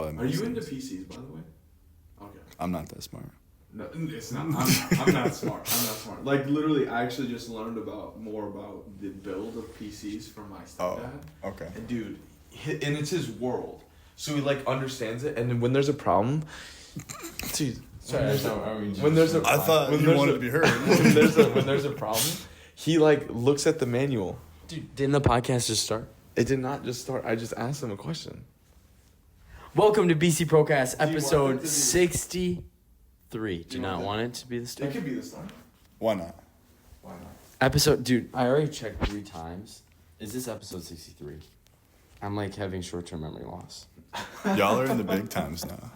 Are you into PCs, by the way? Okay. I'm not that smart. No, it's not. I'm not smart. Like, literally, I actually just learned more about the build of PCs from my stepdad. Oh, okay. And dude, and it's his world. So he, like, understands it. And then when there's a problem... Dude, sorry. I thought you wanted to be heard. when there's a problem, he, like, looks at the manual. Dude, didn't the podcast just start? It did not just start. I just asked him a question. Welcome to BC Procast, episode Do 63. Do you not want it to be the start? It could be the start. Why not? Episode, dude, I already checked 3 times. Is this episode 63? I'm like having short-term memory loss. Y'all are in the big times now.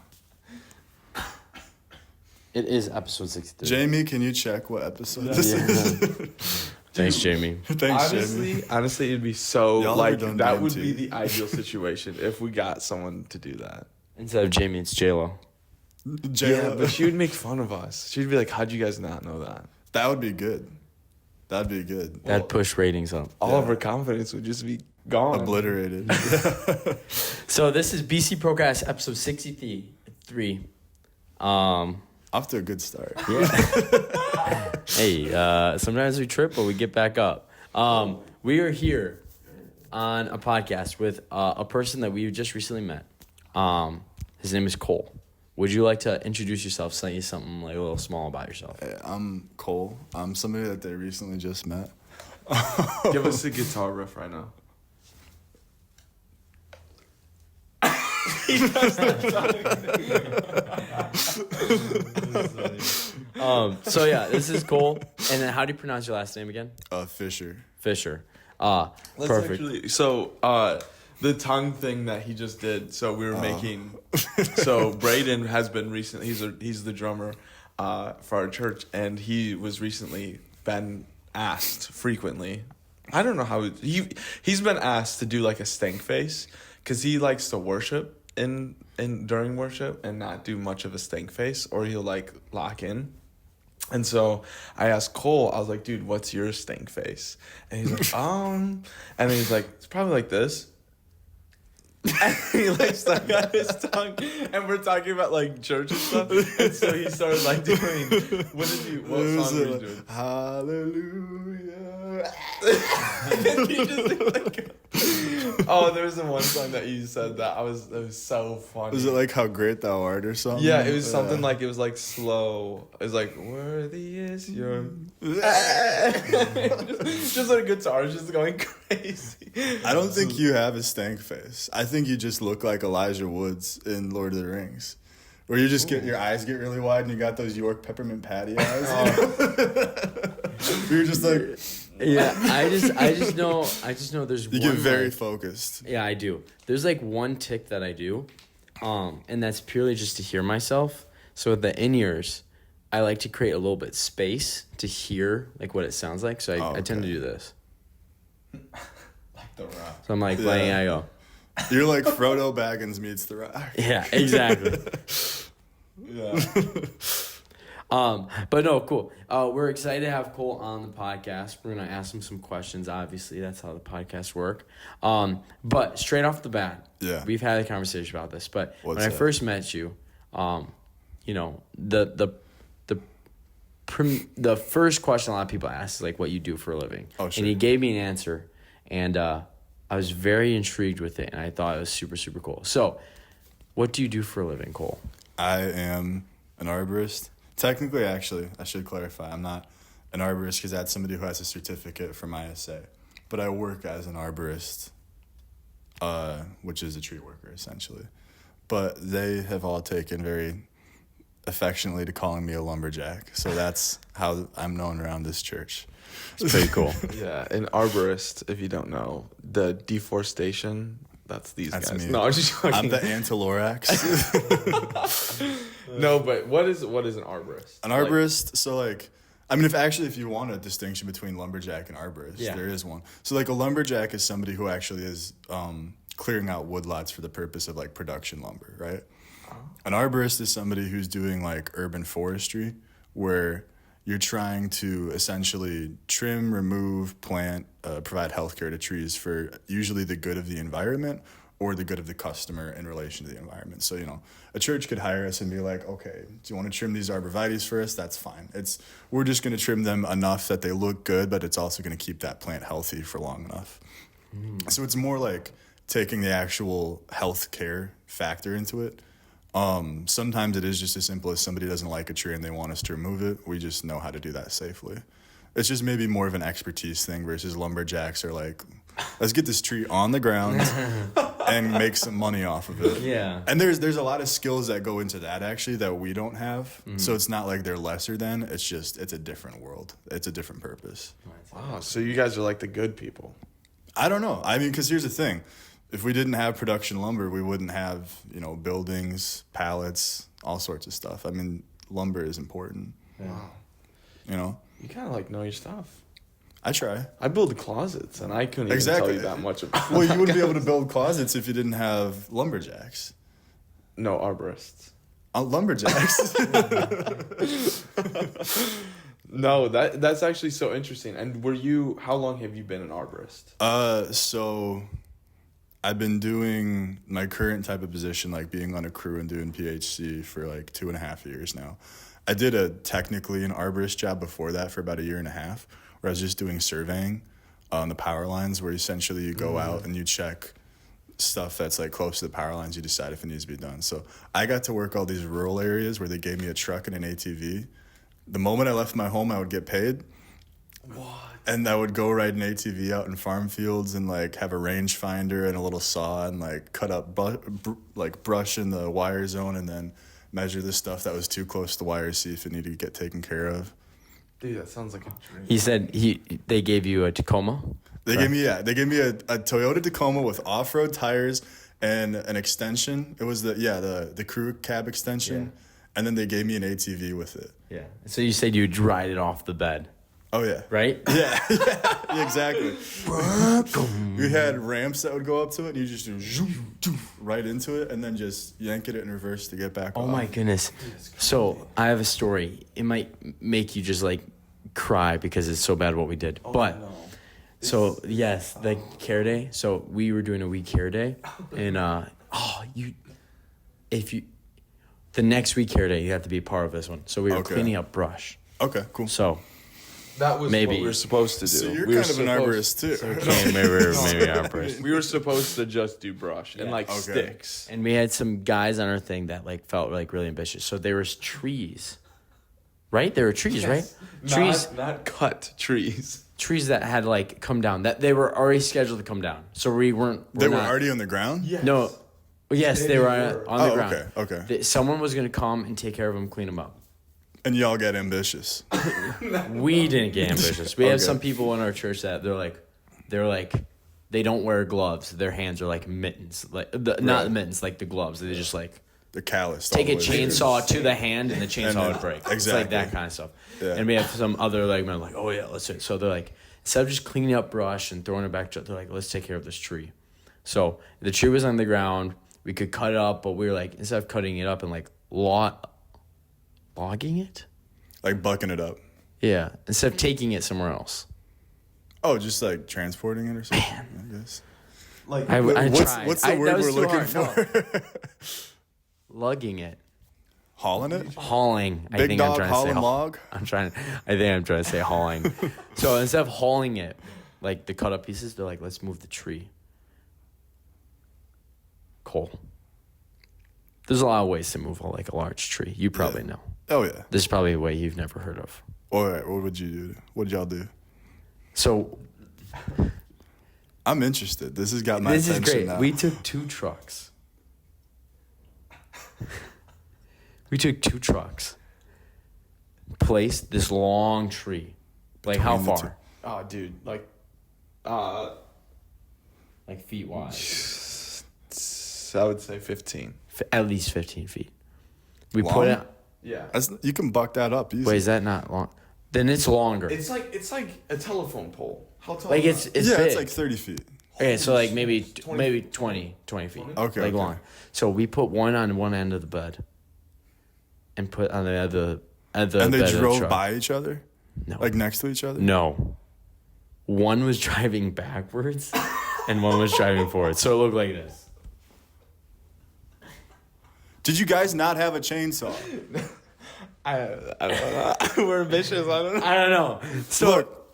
It is episode 63. Jamie, can you check what episode this is? Thanks, Jamie. Thanks, Jamie. Honestly, it'd be so, Y'all like, done that DMT. would be the ideal situation if we got someone to do that. Instead of Jamie, it's J-Lo. Yeah, but she would make fun of us. She'd be like, how'd you guys not know that? That would be good. That'd be good. That'd push ratings up. All of our confidence would just be gone. Obliterated. So this is BC Procast, episode 63. Off to a good start. Yeah. Hey, sometimes we trip, but we get back up. We are here on a podcast with a person that we just recently met. His name is Cole. Would you like to introduce yourself, say something like a little small about yourself? Hey, I'm Cole. I'm somebody that they recently just met. Give us a guitar riff right now. So yeah, this is Cole. And then how do you pronounce your last name again? Fischer. Fischer. Let's Perfect. Actually, so, the tongue thing that he just did. So we were making. So Braden has been recently. He's the drummer, for our church, and he was recently been asked frequently. I don't know how he's been asked to do like a stank face because he likes to worship in during worship and not do much of a stank face, or he'll like lock in. And so I asked Cole, I was like, dude, what's your stank face? And he's like, and then he's like, it's probably like this. And he like stuck out his tongue, and we're talking about like church and stuff. And so he started like doing, what song were you doing? Hallelujah. And he just like, there was the one song that you said that it was so funny. Was it like How Great Thou Art or something? Yeah, it was something like, it was like slow. It was like, worthy is your... just like a guitar just going crazy. I don't think you have a stank face. I think you just look like Elijah Woods in Lord of the Rings. Where you just your eyes get really wide and you got those York peppermint patty eyes. You're just like... Yeah, I just know there's You one, get very like, focused. Yeah, I do. There's like one tick that I do, and that's purely just to hear myself. So with the in-ears, I like to create a little bit space to hear like what it sounds like. So I tend to do this. Like the rock. So I'm like playing, I go. You're like Frodo Baggins meets the Rock. Yeah, exactly. Yeah. But no, cool. We're excited to have Cole on the podcast. We're gonna ask him some questions. Obviously, that's how the podcasts work. But straight off the bat, we've had a conversation about this. But when I first met you, you know, the first question a lot of people ask is like what you do for a living. Oh, sure. And he gave me an answer, and I was very intrigued with it, and I thought it was super, super cool. So, what do you do for a living, Cole? I am an arborist. Technically, actually, I should clarify, I'm not an arborist because that's somebody who has a certificate from ISA. But I work as an arborist, which is a tree worker, essentially. But they have all taken very affectionately to calling me a lumberjack. So that's how I'm known around this church. It's pretty cool. Yeah, an arborist, if you don't know, the deforestation, that's these guys. Me. No, I'm just joking. I'm the Antilorax. No, but what is an arborist? An arborist, so like, I mean, if you want a distinction between lumberjack and arborist, there is one. So like a lumberjack is somebody who actually is clearing out woodlots for the purpose of like production lumber, right? Oh. An arborist is somebody who's doing like urban forestry, where you're trying to essentially trim, remove, plant, provide healthcare to trees for usually the good of the environment or the good of the customer in relation to the environment. So, a church could hire us and be like, okay, do you want to trim these arborvitaes for us? That's fine. We're just going to trim them enough that they look good, but it's also going to keep that plant healthy for long enough. So it's more like taking the actual health care factor into it. Sometimes it is just as simple as somebody doesn't like a tree and they want us to remove it. We just know how to do that safely. It's just maybe more of an expertise thing versus lumberjacks are like, let's get this tree on the ground and make some money off of it. Yeah. And there's a lot of skills that go into that actually that we don't have. So it's not like they're lesser than. It's a different world. It's a different purpose. Wow, so you guys are like the good people. I don't know. I mean, because here's the thing. If we didn't have production lumber, we wouldn't have, buildings, pallets, all sorts of stuff. I mean, lumber is important. Wow. You kind of know your stuff. I try. I build closets, and I couldn't even tell you that much about Well, you wouldn't be able to build closets if you didn't have lumberjacks. No, arborists. Lumberjacks. No, that's actually so interesting. And how long have you been an arborist? So I've been doing my current type of position, like being on a crew and doing PhD for like 2.5 years now. I did technically an arborist job before that for about 1.5 years, where I was just doing surveying on the power lines, where essentially you go out and you check stuff that's like close to the power lines. You decide if it needs to be done. So I got to work all these rural areas where they gave me a truck and an ATV. The moment I left my home, I would get paid. What? And I would go ride an ATV out in farm fields and like have a rangefinder and a little saw and like cut up brush in the wire zone and then measure the stuff that was too close to the wire, see if it needed to get taken care of. Dude, that sounds like a dream. He said they gave you a Tacoma? They gave me a Toyota Tacoma with off-road tires and an extension. It was the crew cab extension. Yeah. And then they gave me an ATV with it. Yeah. So you said you'd ride it off the bed. Oh, yeah. Right? Yeah, exactly. We had ramps that would go up to it, and you just do right into it, and then just yank it in reverse to get back off. Oh, my goodness. So I have a story. It might make you just, cry because it's so bad what we did. Oh, but, no. So, yes, the care day. So we were doing a week care day, and the next week care day, you have to be a part of this one. So we were cleaning up brush. Okay, cool. So that was what we were supposed to do. So you're kind of an arborist too. So maybe arborist. We were supposed to just do brush and sticks. And we had some guys on our thing that felt really ambitious. So there was trees, right? There were trees, right? Trees, not cut trees. Trees that had come down. That they were already scheduled to come down. So we weren't. They were already on the ground. Yes. No. Yes, they were on the ground. Okay. Someone was going to come and take care of them, clean them up. And y'all get ambitious. We didn't get ambitious. We have some people in our church that they're like, they don't wear gloves. Their hands are like mittens, not mittens, the gloves. They just they're calloused. Take a chainsaw to the hand and the chainsaw would break. Exactly. It's like that kind of stuff. Yeah. And we have some other men oh yeah, let's do it. So they're instead of just cleaning up brush and throwing it back, they're let's take care of this tree. So the tree was on the ground. We could cut it up, but we were instead of cutting it up and logging it? Bucking it up. Yeah, instead of taking it somewhere else. Oh, just transporting it or something, I guess. What's the word we're looking for? No. Lugging it. Hauling it? Hauling. Big dog hauling log? I think I'm trying to say hauling. So instead of hauling it, the cut up pieces, they're let's move the tree. Cole. There's a lot of ways to move a large tree. You probably know. Oh, yeah. This is probably a way you've never heard of. All right, what would you do? What did y'all do? So, I'm interested. This has got my attention now. This is great. We took 2 trucks. Placed this long tree. How far? Oh, dude. Feet wide. I would say 15. At least 15 feet. We long? put it. Yeah. You can buck that up easily. Wait, is that not long? Then it's longer. It's like a telephone pole. How tall? It's big. It's 30 feet. Okay, so maybe 20 feet. Okay. Long. So we put one on one end of the bed, and put on the other. And they drove by each other. No. Next to each other. No. One was driving backwards, and one was driving forward. So it looked like this. Did you guys not have a chainsaw? I don't know. We're vicious. I don't know. I don't know. So Look,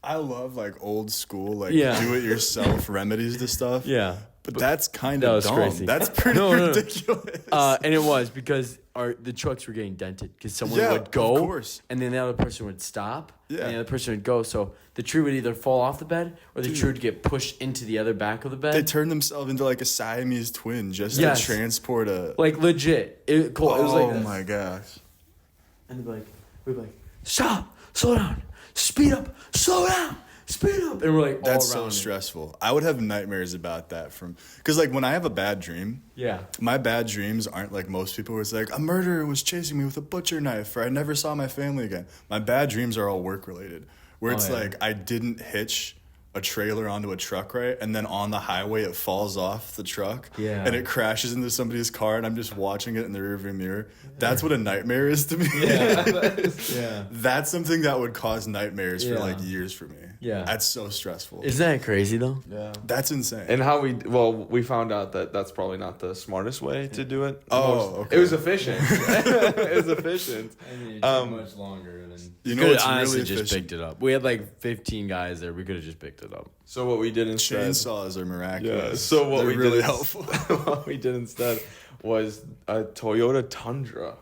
I love like old school, like Yeah. do it yourself remedies to stuff. yeah. But that's kind That of was dumb. crazy. That's pretty No. ridiculous. And it was because the trucks were getting dented because someone Yeah, would go, of course. and then the other person would stop, Yeah. and the other person would go. So the tree would either fall off the bed or the tree would get pushed into the other back of the bed. They turned themselves into like a Siamese twin just Yes. to transport a. Like legit. Cole, it was like Oh this. my gosh. And we'd be like, stop, slow down, speed up, slow down, speed up. And we're like, That's all so around it. stressful. I would have nightmares about that because like when I have a bad dream, Yeah. my bad dreams aren't like most people where it's like a murderer was chasing me with a butcher knife or I never saw my family again. My bad dreams are all work related where it's yeah. like I didn't hitch a trailer onto a truck right and then on the highway it falls off the truck Yeah. and it crashes into somebody's car and I'm just watching it in the rearview mirror. That's what a nightmare is to me. Yeah. That's something that would cause nightmares for Yeah. like years for me. Yeah. That's so stressful. Isn't that crazy though? Yeah. That's insane. And how we found out that that's probably not the smartest way to do it. Oh, okay. It was efficient. It was efficient. I mean, it took much longer than. You know could what's honestly really just efficient? picked it up. We had like 15 guys there. We could have just picked it up. So what we did instead. Chainsaws are miraculous. Yeah. So what They're we really did helpful. what we did instead was a Toyota Tundra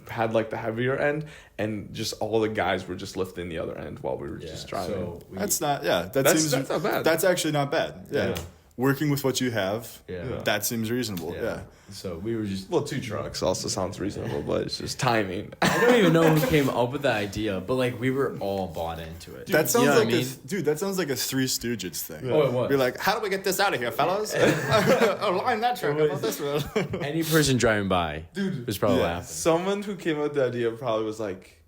had like the heavier end, and just all the guys were just lifting the other end while we were just driving. So That's not. Yeah, That's not bad. That's actually not bad. Yeah. Yeah. Working with what you have. Yeah. That seems reasonable. Yeah. So we were just. Well, 2 trucks also sounds reasonable, but it's just timing. I don't even know who came up with the idea, but like we were all bought into it. That sounds you know like what I mean? dude. That sounds like a Three Stooges thing. Oh, it was. You're like, how do we get this out of here, fellas? Line that truck up on this road. Any person driving by, was probably yeah. laughing. Someone who came up with the idea probably was like,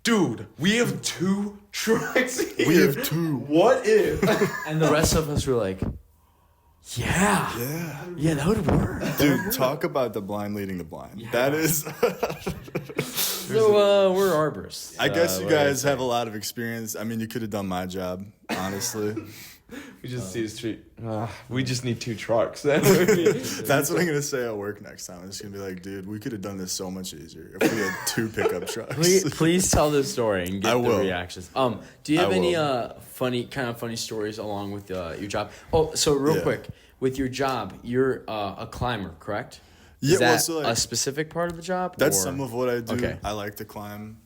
dude, we have 2 trucks here. We have 2. What if? And the rest of us were like, yeah, that would work. Dude, talk about the blind leading the blind. That is. So we're arborists. I guess you what do I guys say? have a lot of experience. I mean, you could have done my job, honestly. We just see the street. We just need 2 trucks. That would be- That's what I'm gonna say at work next time. I'm just gonna be like, dude, we could have done this so much easier if we had 2 pickup trucks. Please tell this story and get I the will. reactions. Do you have I any will. funny stories along with your job? Oh, so real Yeah. quick, with your job, you're a climber, correct? Yeah, Is that well, so, like, a specific part of the job? That's or- some of what I do. Okay. I like to climb.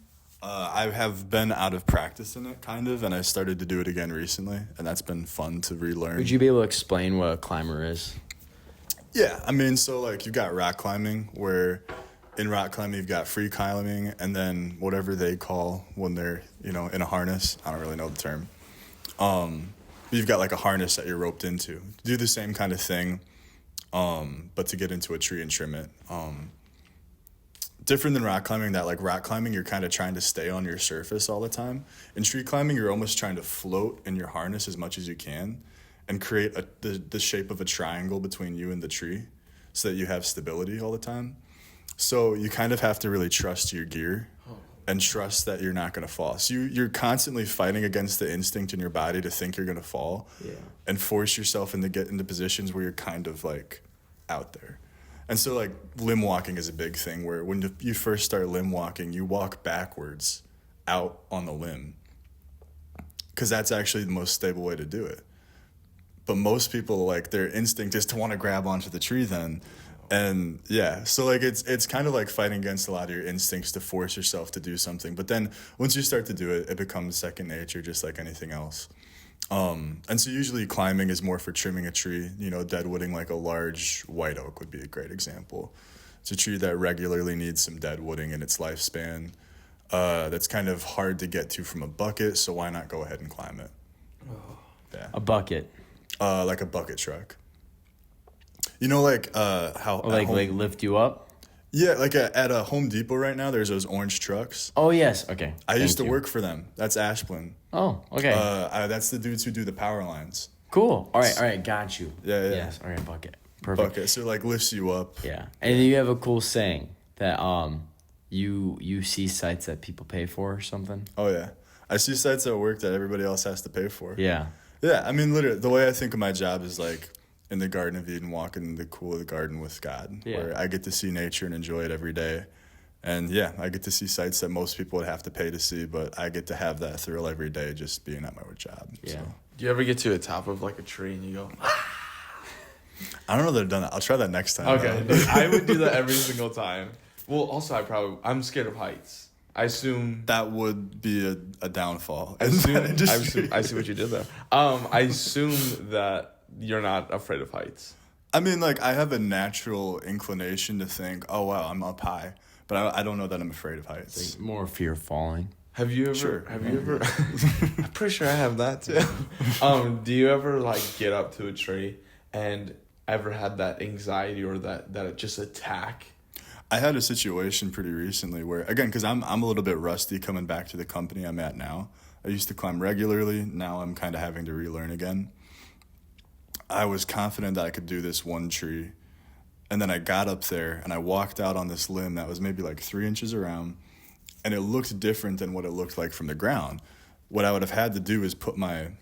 I have been out of practice in it, kind of, and I started to do it again recently, and that's been fun to relearn. Would you be able to explain what a climber is? Yeah, I mean, so like you've got rock climbing, where in rock climbing you've got free climbing, and then whatever they call when they're in a harness. I don't really know the term. You've got like a harness that you're roped into. Do the same kind of thing, but to get into a tree and trim it. Different than rock climbing, that like rock climbing, you're kind of trying to stay on your surface all the time. In tree climbing, you're almost trying to float in your harness as much as you can and create the shape of a triangle between you and the tree so that you have stability all the time. So you kind of have to really trust your gear and trust that you're not going to fall. So you're constantly fighting against the instinct in your body to think you're going to fall and force yourself to get into positions where you're kind of like out there. And so like limb walking is a big thing where when you first start limb walking, you walk backwards out on the limb because that's actually the most stable way to do it. But most people, like their instinct is to want to grab onto the tree then. And yeah, so like it's kind of like fighting against a lot of your instincts to force yourself to do something. But then once you start to do it, it becomes second nature, just like anything else. And so usually climbing is more for trimming a tree, deadwooding like a large white oak would be a great example. It's a tree that regularly needs some deadwooding in its lifespan. That's kind of hard to get to from a bucket, so why not go ahead and climb it? Yeah. A bucket. Like a bucket truck. Like how... Or like lift you up? Yeah, like at a Home Depot right now, there's those orange trucks. Oh, yes. Okay. I used to Thank you. work for them. That's Ashplin. Oh, okay. That's the dudes who do the power lines. Cool. All right. Got you. Yeah. Yes. All right. Bucket. Perfect. Bucket, so like lifts you up. Yeah. And then you have a cool saying that you see sites that people pay for or something. Oh yeah, I see sites at work that everybody else has to pay for. Yeah. Yeah, I mean literally, the way I think of my job is like in the Garden of Eden, walking in the cool of the garden with God, Yeah. where I get to see nature and enjoy it every day. And yeah, I get to see sights that most people would have to pay to see, but I get to have that thrill every day just being at my job. Yeah. So. Do you ever get to the top of like a tree and you go, I don't know that I've done that. I'll try that next time. okay, dude, I would do that every single time. Well, also I'm scared of heights. I assume That would be a downfall. I see what you did there. I assume that you're not afraid of heights. I mean, like, I have a natural inclination to think, oh, wow, I'm up high. But I don't know that I'm afraid of heights. More fear of falling. Have you ever? Sure. Have you ever? I'm pretty sure I have that too. Do you ever like get up to a tree and ever had that anxiety or that just attack? I had a situation pretty recently where, again, because I'm a little bit rusty coming back to the company I'm at now. I used to climb regularly. Now I'm kind of having to relearn again. I was confident that I could do this one tree. And then I got up there and I walked out on this limb that was maybe like 3 inches around. And it looked different than what it looked like from the ground. What I would have had to do is put my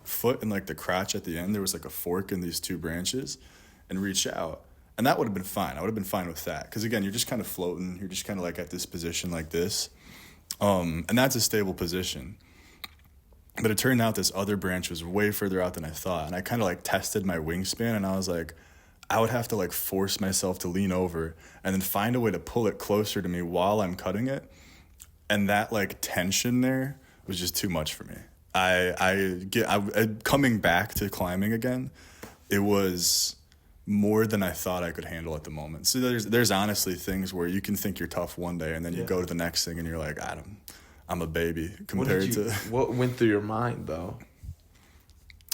foot in like the crotch at the end. There was like a fork in these 2 branches and reach out. And that would have been fine. I would have been fine with that. Because again, you're just kind of floating. You're just kind of like at this position like this. And that's a stable position. But it turned out this other branch was way further out than I thought. And I kind of like tested my wingspan and I was like, I would have to like force myself to lean over and then find a way to pull it closer to me while I'm cutting it. And that like tension there was just too much for me. Coming back to climbing again, it was more than I thought I could handle at the moment. So there's honestly things where you can think you're tough one day and then you go to the next thing and you're like, I'm a baby compared to what went through your mind though?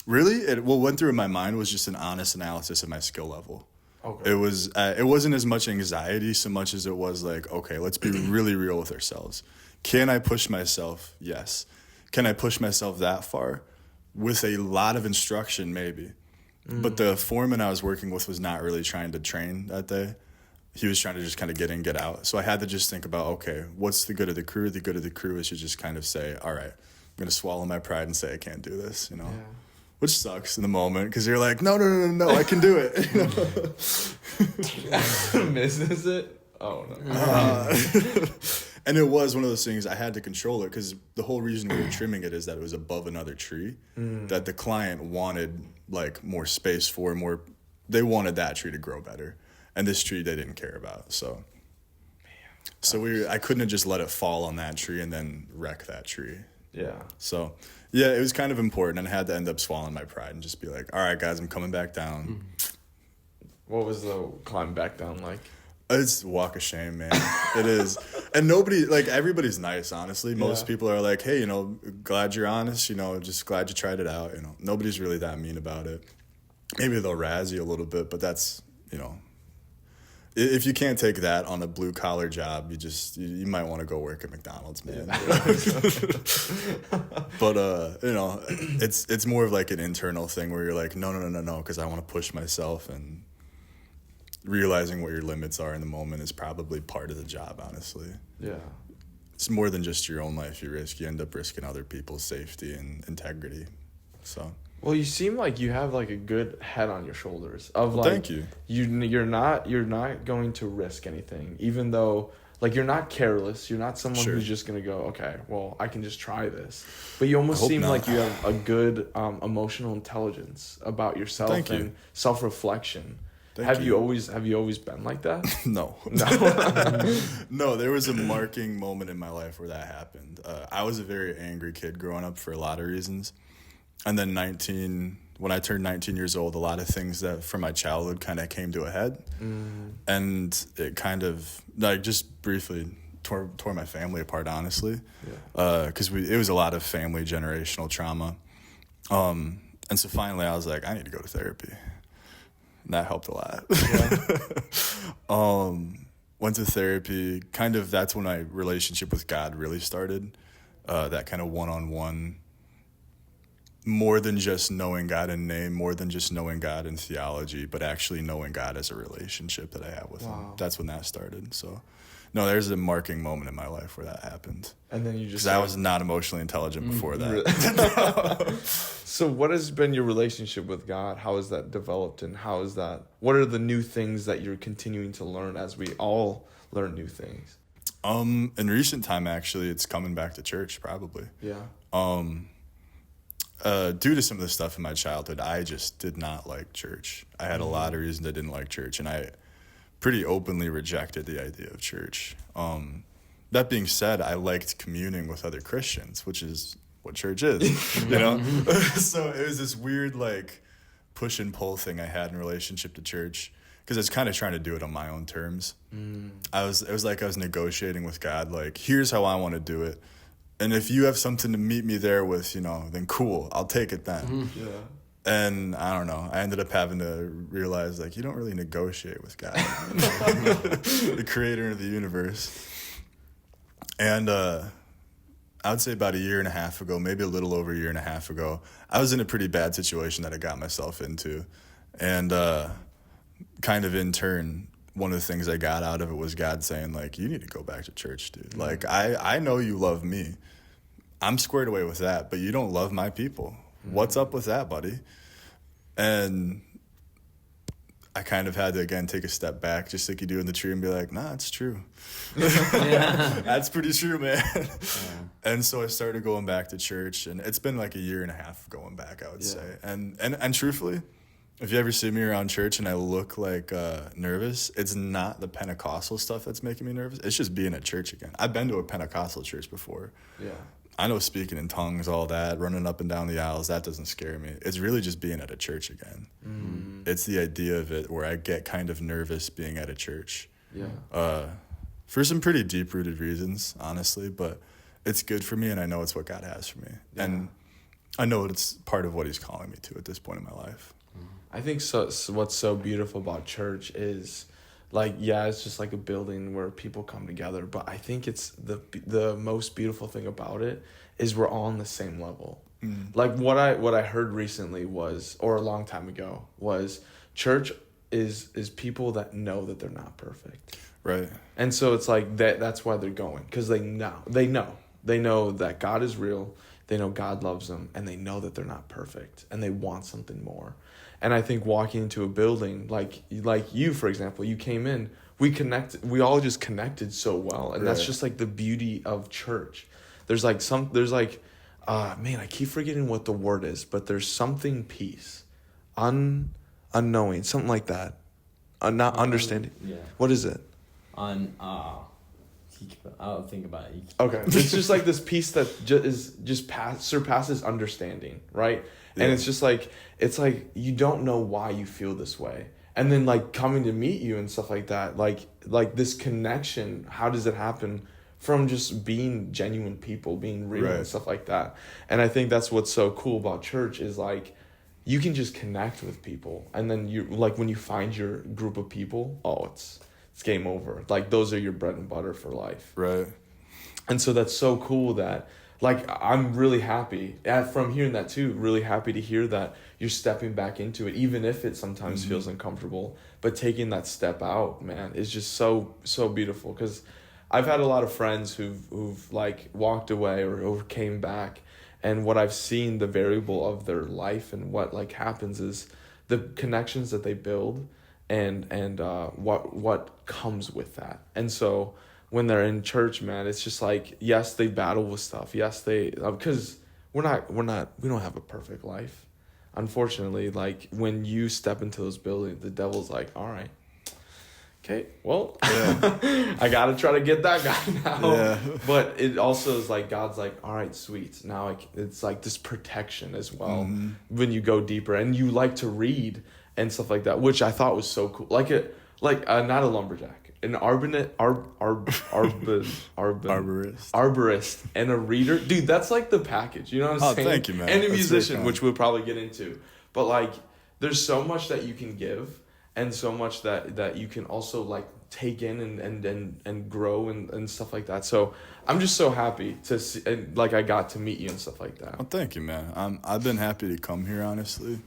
Really, what went through my mind was just an honest analysis of my skill level. Okay. It wasn't as much anxiety so much as it was like, okay, let's be really real with ourselves. Can I push myself? Yes. Can I push myself that far? With a lot of instruction, maybe. But the foreman I was working with was not really trying to train that day. He was trying to just kind of get in, get out. So I had to just think about, okay, what's the good of the crew? The good of the crew is to just kind of say, all right, I'm going to swallow my pride and say I can't do this, you know? Yeah. Which sucks in the moment because you're like, no, I can do it. Misses it? Oh, no. And it was one of those things I had to control it because the whole reason we were trimming it is that it was above another tree that the client wanted like more space for, they wanted that tree to grow better. And this tree they didn't care about. So I couldn't have just let it fall on that tree and then wreck that tree. Yeah. So, yeah, it was kind of important, and I had to end up swallowing my pride and just be like, all right, guys, I'm coming back down. What was the climb back down like? It's a walk of shame, man. It is. And everybody's nice, honestly. Most people are like, hey, glad you're honest, just glad you tried it out. Nobody's really that mean about it. Maybe they'll razz you a little bit, but that's, if you can't take that on a blue collar job, you might want to go work at McDonald's, man. But it's more of like an internal thing where you're like, no, because I want to push myself, and realizing what your limits are in the moment is probably part of the job, honestly. Yeah. It's more than just your own life you risk. You end up risking other people's safety and integrity. So. Well, you seem like you have like a good head on your shoulders. Thank you. You're not going to risk anything, even though like you're not careless. You're not someone who's just gonna go, okay, well, I can just try this. But you almost seem like you have a good emotional intelligence about yourself and self-reflection. Have you always been like that? No. No, there was a marking moment in my life where that happened. I was a very angry kid growing up for a lot of reasons. And then when I turned 19 years old, a lot of things that from my childhood kind of came to a head. And it kind of, like, just briefly tore my family apart, honestly. Because it was a lot of family generational trauma. And so finally I was like, I need to go to therapy. And that helped a lot. Went to therapy. Kind of, that's when my relationship with God really started. That kind of one-on-one, more than just knowing God in name, more than just knowing God in theology, but actually knowing God as a relationship that I have with him. That's when that started. So no, there's a marking moment in my life where that happened. And then you just... Because I was not emotionally intelligent before that. So what has been your relationship with God? How has that developed, and what are the new things that you're continuing to learn as we all learn new things? In recent time, actually, it's coming back to church, probably. Yeah. Due to some of the stuff in my childhood, I just did not like church. I had a lot of reasons I didn't like church, and I pretty openly rejected the idea of church. That being said, I liked communing with other Christians, which is what church is, you know? So it was this weird, like, push and pull thing I had in relationship to church, because I was kind of trying to do it on my own terms. It was like I was negotiating with God, like, here's how I want to do it. And if you have something to meet me there with, you know, then cool, I'll take it then. Yeah. And I don't know, I ended up having to realize, like, you don't really negotiate with God, the creator of the universe. And I would say about a year and a half ago, maybe a little over a year and a half ago, I was in a pretty bad situation that I got myself into. And kind of in turn, one of the things I got out of it was God saying, like, you need to go back to church, dude. Mm-hmm. Like, I know you love me. I'm squared away with that, but you don't love my people. Mm-hmm. What's up with that, buddy? And I kind of had to, again, take a step back, just like you do in the tree, and be like, nah, it's true. That's pretty true, man. Yeah. And so I started going back to church, and it's been like a year and a half going back, I would say. And truthfully, if you ever see me around church and I look like nervous, it's not the Pentecostal stuff that's making me nervous. It's just being at church again. I've been to a Pentecostal church before. Yeah. I know speaking in tongues, all that, running up and down the aisles, that doesn't scare me. It's really just being at a church again. Mm. It's the idea of it where I get kind of nervous being at a church. Yeah. For some pretty deep-rooted reasons, honestly, but it's good for me, and I know it's what God has for me. Yeah. And I know it's part of what he's calling me to at this point in my life. I think so what's so beautiful about church is, like, yeah, it's just like a building where people come together, but I think it's the most beautiful thing about it is we're all on the same level. Mm. Like what I heard recently was, or a long time ago, was church is people that know that they're not perfect. Right. And so it's like that's why they're going, because they know that God is real, they know God loves them, and they know that they're not perfect, and they want something more. And I think walking into a building like you, for example, you came in, we all just connected so well. And that's just like the beauty of church. There's like man, I keep forgetting what the word is, but there's something peace, unknowing, something like that. Not understanding. Yeah. What is it? I'll think about it. Okay. It's just like this peace that surpasses understanding, right? Yeah. And it's just like, it's like you don't know why you feel this way. And then like coming to meet you and stuff like that, like this connection, how does it happen from just being genuine people, being real and stuff like that? And I think that's what's so cool about church is like, you can just connect with people. And then you like when you find your group of people, it's game over. Like those are your bread and butter for life. Right. And so that's so cool that, like, I'm really happy from hearing that too, really happy to hear that you're stepping back into it, even if it sometimes feels uncomfortable, but taking that step out, man, is just so beautiful. Because I've had a lot of friends who've like walked away or came back, and what I've seen, the variable of their life and what like happens is the connections that they build and what comes with that. And so when they're in church, man, it's just like, yes, they battle with stuff. Yes, they, because we don't have a perfect life. Unfortunately, like when you step into those buildings, the devil's like, all right, okay, well, I got to try to get that guy now. Yeah. But it also is like, God's like, all right, sweet. Now it's like this protection as well when you go deeper, and you like to read and stuff like that, which I thought was so cool. Not a lumberjack. An arborist and a reader. Dude, that's like the package. You know what I'm saying? Thank you, man. And a musician, which we'll probably get into. But like, there's so much that you can give, and so much that you can also like take in and grow and stuff like that. So I'm just so happy to see, and like I got to meet you and stuff like that. Well, thank you, man. I've been happy to come here, honestly.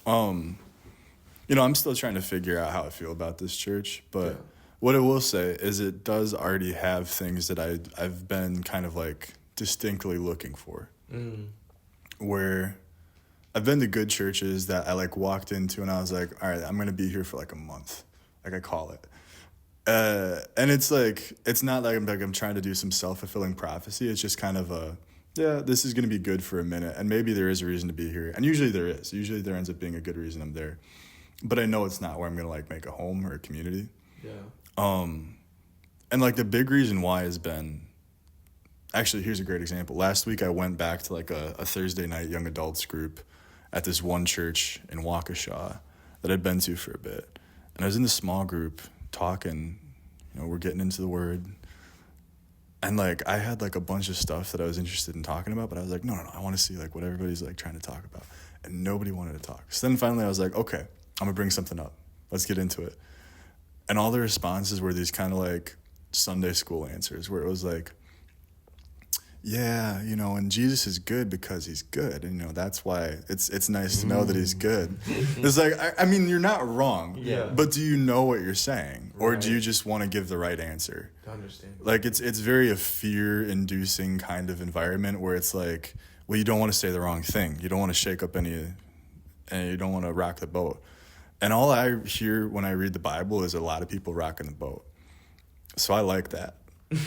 I'm still trying to figure out how I feel about this church, but What I will say is it does already have things that I've been kind of like distinctly looking for. Where I've been to good churches that I like walked into and I was like, all right, I'm going to be here for like a month. Like I call it. And it's like, it's not like I'm trying to do some self-fulfilling prophecy. It's just kind of this is going to be good for a minute. And maybe there is a reason to be here. And usually there is. Usually there ends up being a good reason I'm there. But I know it's not where I'm going to like make a home or a community. Yeah. And like the big reason why has been, actually, here's a great example. Last week I went back to like a Thursday night young adults group at this one church in Waukesha that I'd been to for a bit. And I was in this small group talking, we're getting into the word. And like I had like a bunch of stuff that I was interested in talking about, but I was like, no, I want to see like what everybody's like trying to talk about. And nobody wanted to talk. So then finally I was like, okay, I'm gonna bring something up. Let's get into it. And all the responses were these kind of like Sunday school answers where it was like, yeah, and Jesus is good because he's good. And, that's why it's nice to know that he's good. It's like, I mean, you're not wrong. Yeah. But do you know what you're saying? Or Right. do you just want to give the right answer? To understand. Like, it's very a fear-inducing kind of environment where it's like, well, you don't want to say the wrong thing. You don't want to shake up and you don't want to rock the boat. And all I hear when I read the Bible is a lot of people rocking the boat. So I like that.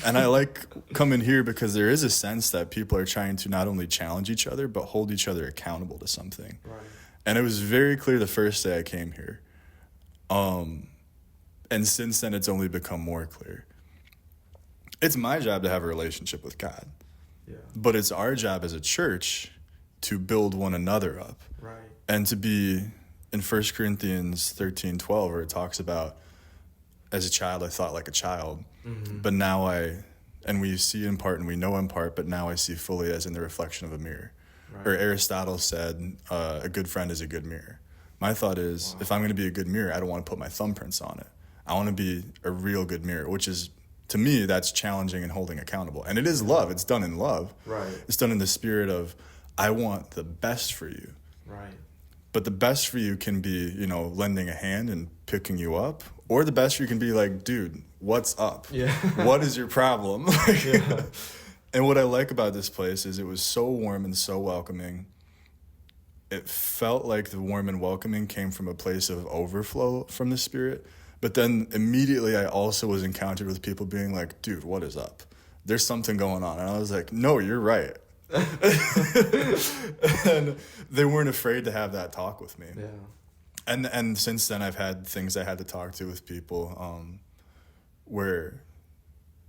And I like coming here because there is a sense that people are trying to not only challenge each other, but hold each other accountable to something. Right. And it was very clear the first day I came here. And since then, it's only become more clear. It's my job to have a relationship with God. Yeah. But it's our job as a church to build one another up. Right. And to be in 1 Corinthians 13:12, where it talks about, as a child, I thought like a child. Mm-hmm. But now and we see in part and we know in part, but now I see fully as in the reflection of a mirror. Right. Or Aristotle said, a good friend is a good mirror. My thought is, if I'm going to be a good mirror, I don't want to put my thumbprints on it. I want to be a real good mirror, which is, to me, that's challenging and holding accountable. And it is love. It's done in love. Right. It's done in the spirit of, I want the best for you. Right. But the best for you can be, lending a hand and picking you up. Or the best for you can be like, dude, what's up? Yeah. What is your problem? Yeah. And what I like about this place is it was so warm and so welcoming. It felt like the warm and welcoming came from a place of overflow from the Spirit. But then immediately I also was encountered with people being like, dude, what is up? There's something going on. And I was like, no, you're right. And they weren't afraid to have that talk with me. Yeah. And since then I've had things I had to talk to with people where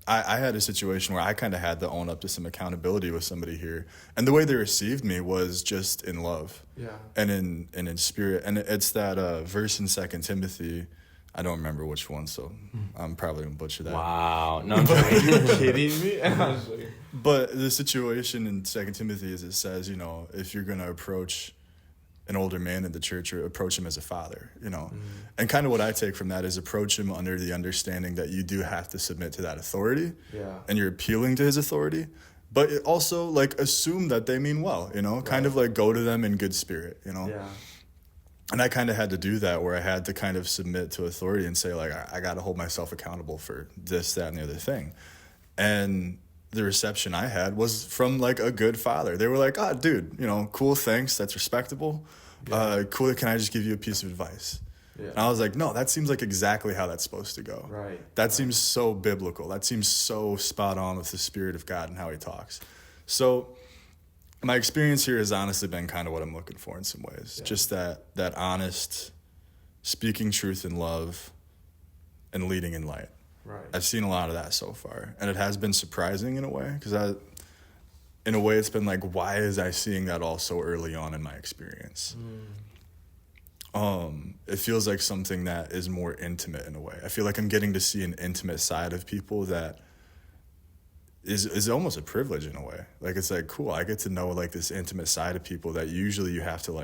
I had a situation where I kind of had to own up to some accountability with somebody here. And the way they received me was just in love. Yeah. And in spirit. And it's that verse in 2 Timothy. I don't remember which one, so I'm probably going to butcher that. Wow. No, I'm sorry. Are you kidding me? But the situation in 2 Timothy is it says, if you're going to approach an older man in the church, or approach him as a father, And kind of what I take from that is approach him under the understanding that you do have to submit to that authority. Yeah. And you're appealing to his authority. But it also, assume that they mean well, Right. Kind of, go to them in good spirit, Yeah. And I kind of had to do that where I had to kind of submit to authority and say, I got to hold myself accountable for this, that, and the other thing. And the reception I had was from, a good father. They were like, dude, cool, thanks, that's respectable. Yeah. Cool, can I just give you a piece of advice? Yeah. And I was like, no, that seems like exactly how that's supposed to go. Right. That seems so biblical. That seems so spot on with the Spirit of God and how he talks. So my experience here has honestly been kind of what I'm looking for in some ways. Yeah. Just that honest, speaking truth in love and leading in light. Right. I've seen a lot of that so far. And it has been surprising in a way, because in a way it's been why is I seeing that all so early on in my experience? It feels like something that is more intimate in a way. I feel like I'm getting to see an intimate side of people that is almost a privilege in a way. It's cool, I get to know this intimate side of people that usually you have to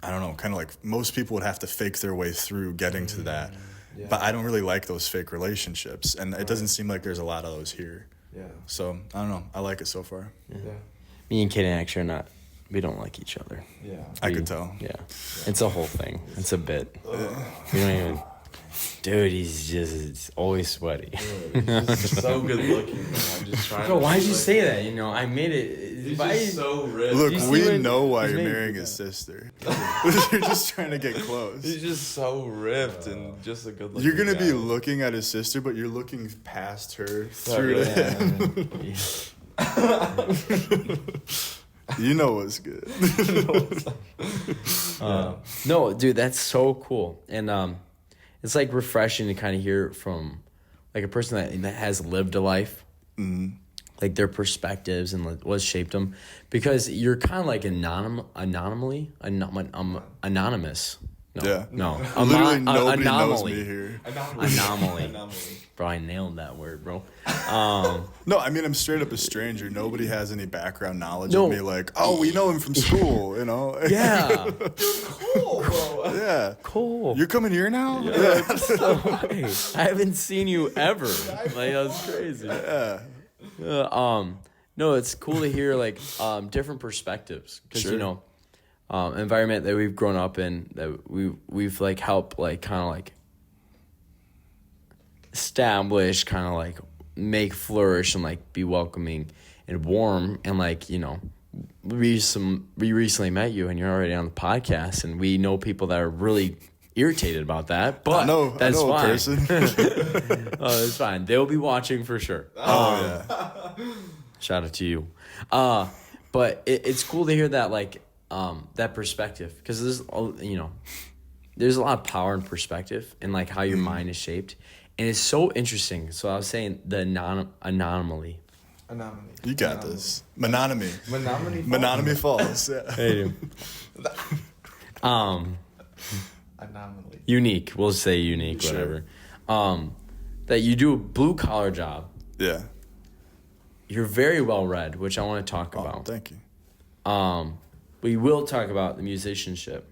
I don't know, kind of most people would have to fake their way through getting to that. Yeah. But I don't really like those fake relationships, and it doesn't seem like there's a lot of those here. Yeah. So I don't know, I like it so far. Yeah. Me and Kaden actually are not. We don't like each other. Yeah. I could tell. Yeah. It's a whole thing. It's a bit. We don't even. Dude, he's just always sweaty. He's just so good looking. Man. I'm just trying. Bro, to why'd be you like- say that? You know, I made it. He's why just so ripped. Look, You see we when know why he's you're made- marrying his sister. You're just trying to get close. He's just so ripped and just a good looking. You're gonna be guy. looking at his sister, but you're looking past her Oh, through really? to him. You know what's good. No, dude, that's so cool, and it's like refreshing to kind of hear it from like a person that has lived a life, like their perspectives and like what shaped them, because you're kind of like anonymous. No, Yeah. no, Literally nobody knows anomaly. me here. Anomaly. Bro, I nailed that word, bro. No, I mean I'm straight up a stranger. Nobody has any background knowledge No. of me. Like, oh, we know him from school. You know? Yeah, Cool, bro. Yeah. cool. You're coming here now? Yeah, so, hey, I haven't seen you ever. Like that's crazy. Yeah. No, it's cool to hear like different perspectives because Sure. you know, environment that we've grown up in that we've like helped like kind of like establish, kind of like make flourish and like be welcoming and warm and like you know. We recently met you and you're already on the podcast and we know people that are really irritated about that, but that's I know fine. a person. Oh, it's fine. They'll be watching for sure. Oh yeah. Shout out to you. But it's cool to hear that like that perspective because there's you know there's a lot of power in perspective and like how your mind is shaped, and it's so interesting. So I was saying the anomaly. Anomaly. You got this. Mononymy. Menominee. Mononymy Falls. Yeah. Hey, dude. Anomaly. Unique. We'll say unique. Sure. Whatever. That you do a blue collar job. Yeah. You're very well read, which I want to talk Oh, about. thank you. We will talk about the musicianship,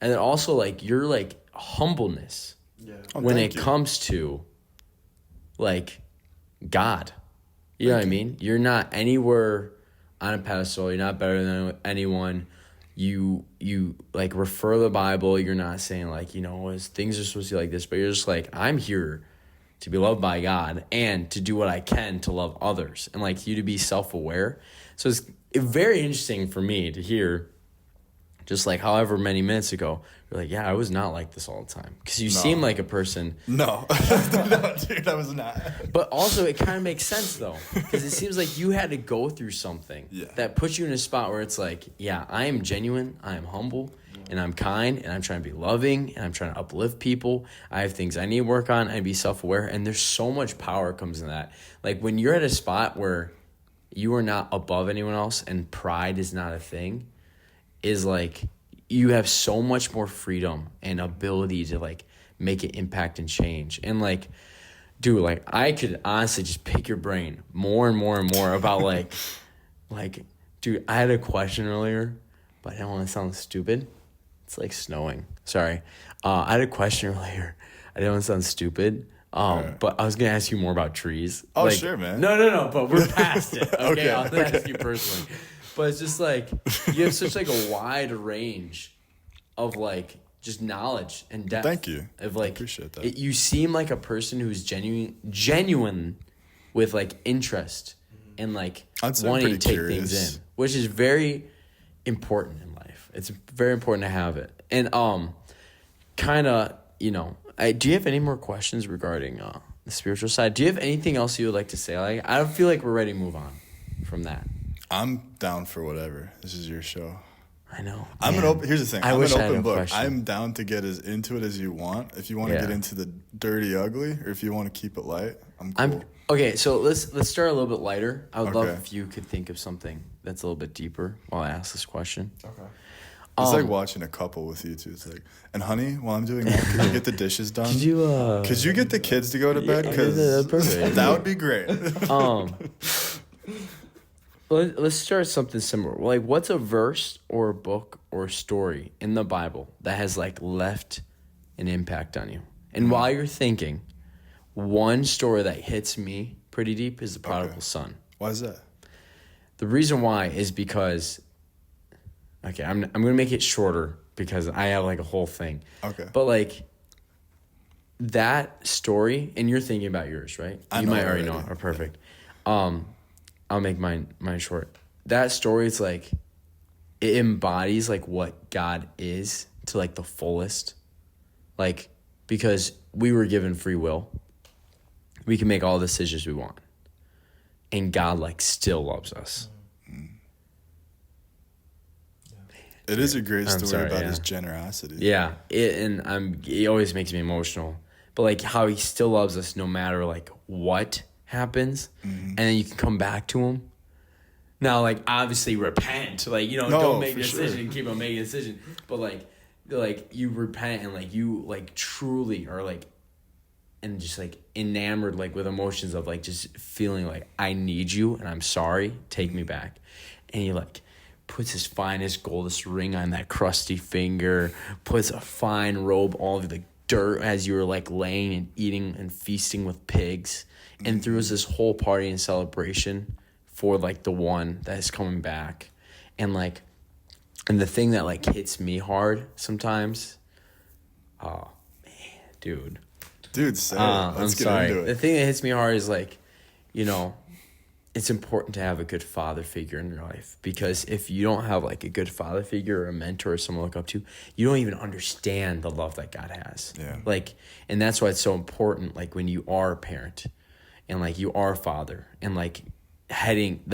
and then also like your like humbleness Yeah. Oh, when thank it you. comes to like God. You know what I mean? You're not anywhere on a pedestal. You're not better than anyone. You like refer the Bible. You're not saying like, you know, things are supposed to be like this, but you're just like, I'm here to be loved by God and to do what I can to love others and like you to be self-aware. So it's very interesting for me to hear just like however many minutes ago, you're like, yeah, I was not like this all the time. Because you seem like a person. No. No, dude, I was not. But also it kind of makes sense though. Because it seems like you had to go through something that puts you in a spot where it's like, yeah, I am genuine, I am humble, and I'm kind, and I'm trying to be loving, and I'm trying to uplift people. I have things I need to work on, and be self-aware. And there's so much power comes in that. Like when you're at a spot where you are not above anyone else and pride is not a thing, is like you have so much more freedom and ability to like make an impact and change. And like, dude, like I could honestly just pick your brain more and more and more about like, dude, I had a question earlier, but I don't want to sound stupid. It's like snowing. Sorry. I had a question earlier. I didn't want to sound stupid. But I was going to ask you more about trees. Oh, Like, sure, man. No, but we're past it. Okay, Okay, I'll ask you personally. But it's just like you have such like a wide range of like just knowledge and depth. Thank you. Of like, I appreciate that. You seem like a person who's genuine with like interest and like I'd say I'm wanting to pretty take things curious. in, which is very important in life. It's very important to have it. And kind of, you know, do you have any more questions regarding the spiritual side? Do you have anything else you would like to say? Like, I feel like we're ready to move on from that. I'm down for whatever. This is your show. I know. I'm an open. Here's the thing. I I'm wish an I had open a book. question. I'm down to get as into it as you want. If you want to Yeah. get into the dirty, ugly, or if you want to keep it light, I'm cool. Okay, so let's start a little bit lighter. I would love Okay. if you could think of something that's a little bit deeper while I ask this question. Okay. It's like watching a couple with you two. It's like, and honey, while I'm doing that, could you get the dishes done? Could you Could you get the kids to go to bed? Yeah, Because perfect. that would be great. Let's start something similar. Like, what's a verse or a book or a story in the Bible that has like left an impact on you? And while you're thinking, one story that hits me pretty deep is the prodigal son. Why is that? The reason why is because, okay, I'm gonna make it shorter because I have like a whole thing. Okay. But like, that story, and you're thinking about yours, right? You might already know it. Oh, perfect. I'll make mine short. That story, it's like, it embodies like what God is to like the fullest. Like, because we were given free will, we can make all the decisions we want, and God like still loves us. It is a great story about his generosity. Yeah, it always makes me emotional. But like how he still loves us no matter like what happens, and then you can come back to him. Now, like obviously repent, like don't make a decision, keep on making a decision. But like you repent and like you like truly are like, and just like enamored like with emotions of like just feeling like I need you and I'm sorry, take me back, and you like. Puts his finest goldest ring on that crusty finger, puts a fine robe all over the dirt as you were like laying and eating and feasting with pigs, and throws this whole party and celebration for like the one that is coming back. And the thing that like hits me hard sometimes, oh man, dude, say I'm sorry. The thing that hits me hard is like, it's important to have a good father figure in your life, because if you don't have like a good father figure or a mentor or someone to look up to, you don't even understand the love that God has. Yeah. Like, and that's why it's so important. Like when you are a parent and like you are a father and like the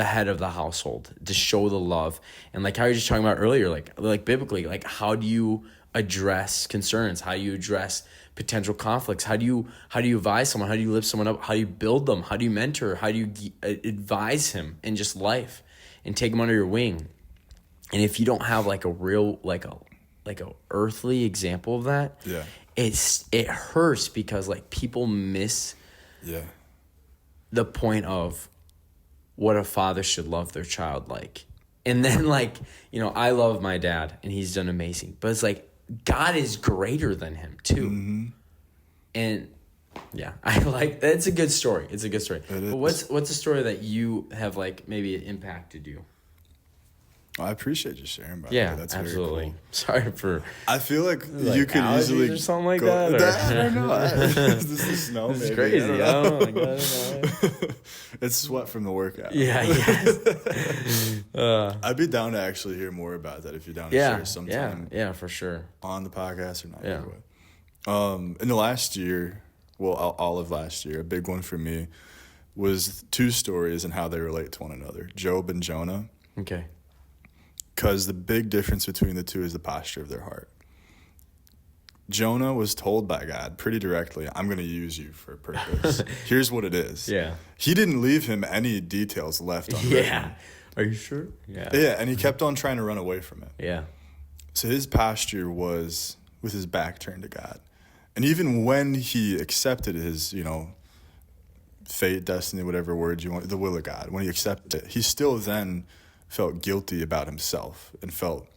head of the household to show the love, and like how you're just talking about earlier, like biblically, like how do you address concerns? How do you address potential conflicts? How do you advise someone? How do you lift someone up? How do you build them? How do you mentor? How do you advise him in just life and take him under your wing? And if you don't have like a real like a earthly example of that, it hurts, because like people miss the point of what a father should love their child like. And then like, I love my dad and he's done amazing, but it's like God is greater than him too. Mm-hmm. And yeah, I like that. It's a good story. But what's a story that you have like maybe it impacted you? Well, I appreciate you sharing about that. Yeah, That's absolutely. very cool. Sorry for. I feel like you could easily or something like that. I don't know. This is snow. This is crazy. I don't know. It's sweat from the workout. Yeah. I'd be down to actually hear more about that if you're down to share sometime. Yeah, for sure. On the podcast or not. Yeah. In the last year, all of last year, a big one for me was two stories and how they relate to one another: Job and Jonah. Okay. Because the big difference between the two is the posture of their heart. Jonah was told by God pretty directly, I'm going to use you for a purpose. Here's what it is. Yeah. He didn't leave him any details left unwritten. Yeah. Are you sure? Yeah. Yeah, and he kept on trying to run away from it. Yeah. So his posture was with his back turned to God. And even when he accepted his, fate, destiny, whatever words you want, the will of God, when he accepted it, he still then felt guilty about himself and felt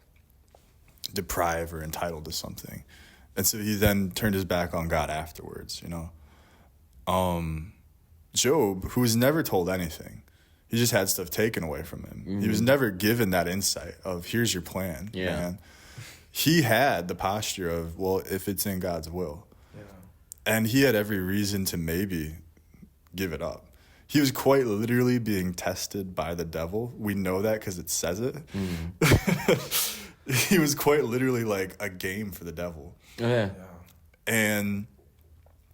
deprived or entitled to something. And so he then turned his back on God afterwards, Job, who was never told anything, he just had stuff taken away from him. Mm-hmm. He was never given that insight of, here's your plan, man. He had the posture of, well, if it's in God's will. Yeah. And he had every reason to maybe give it up. He was quite literally being tested by the devil. We know that because it says it. Mm-hmm. He was quite literally like a game for the devil. Oh, yeah. And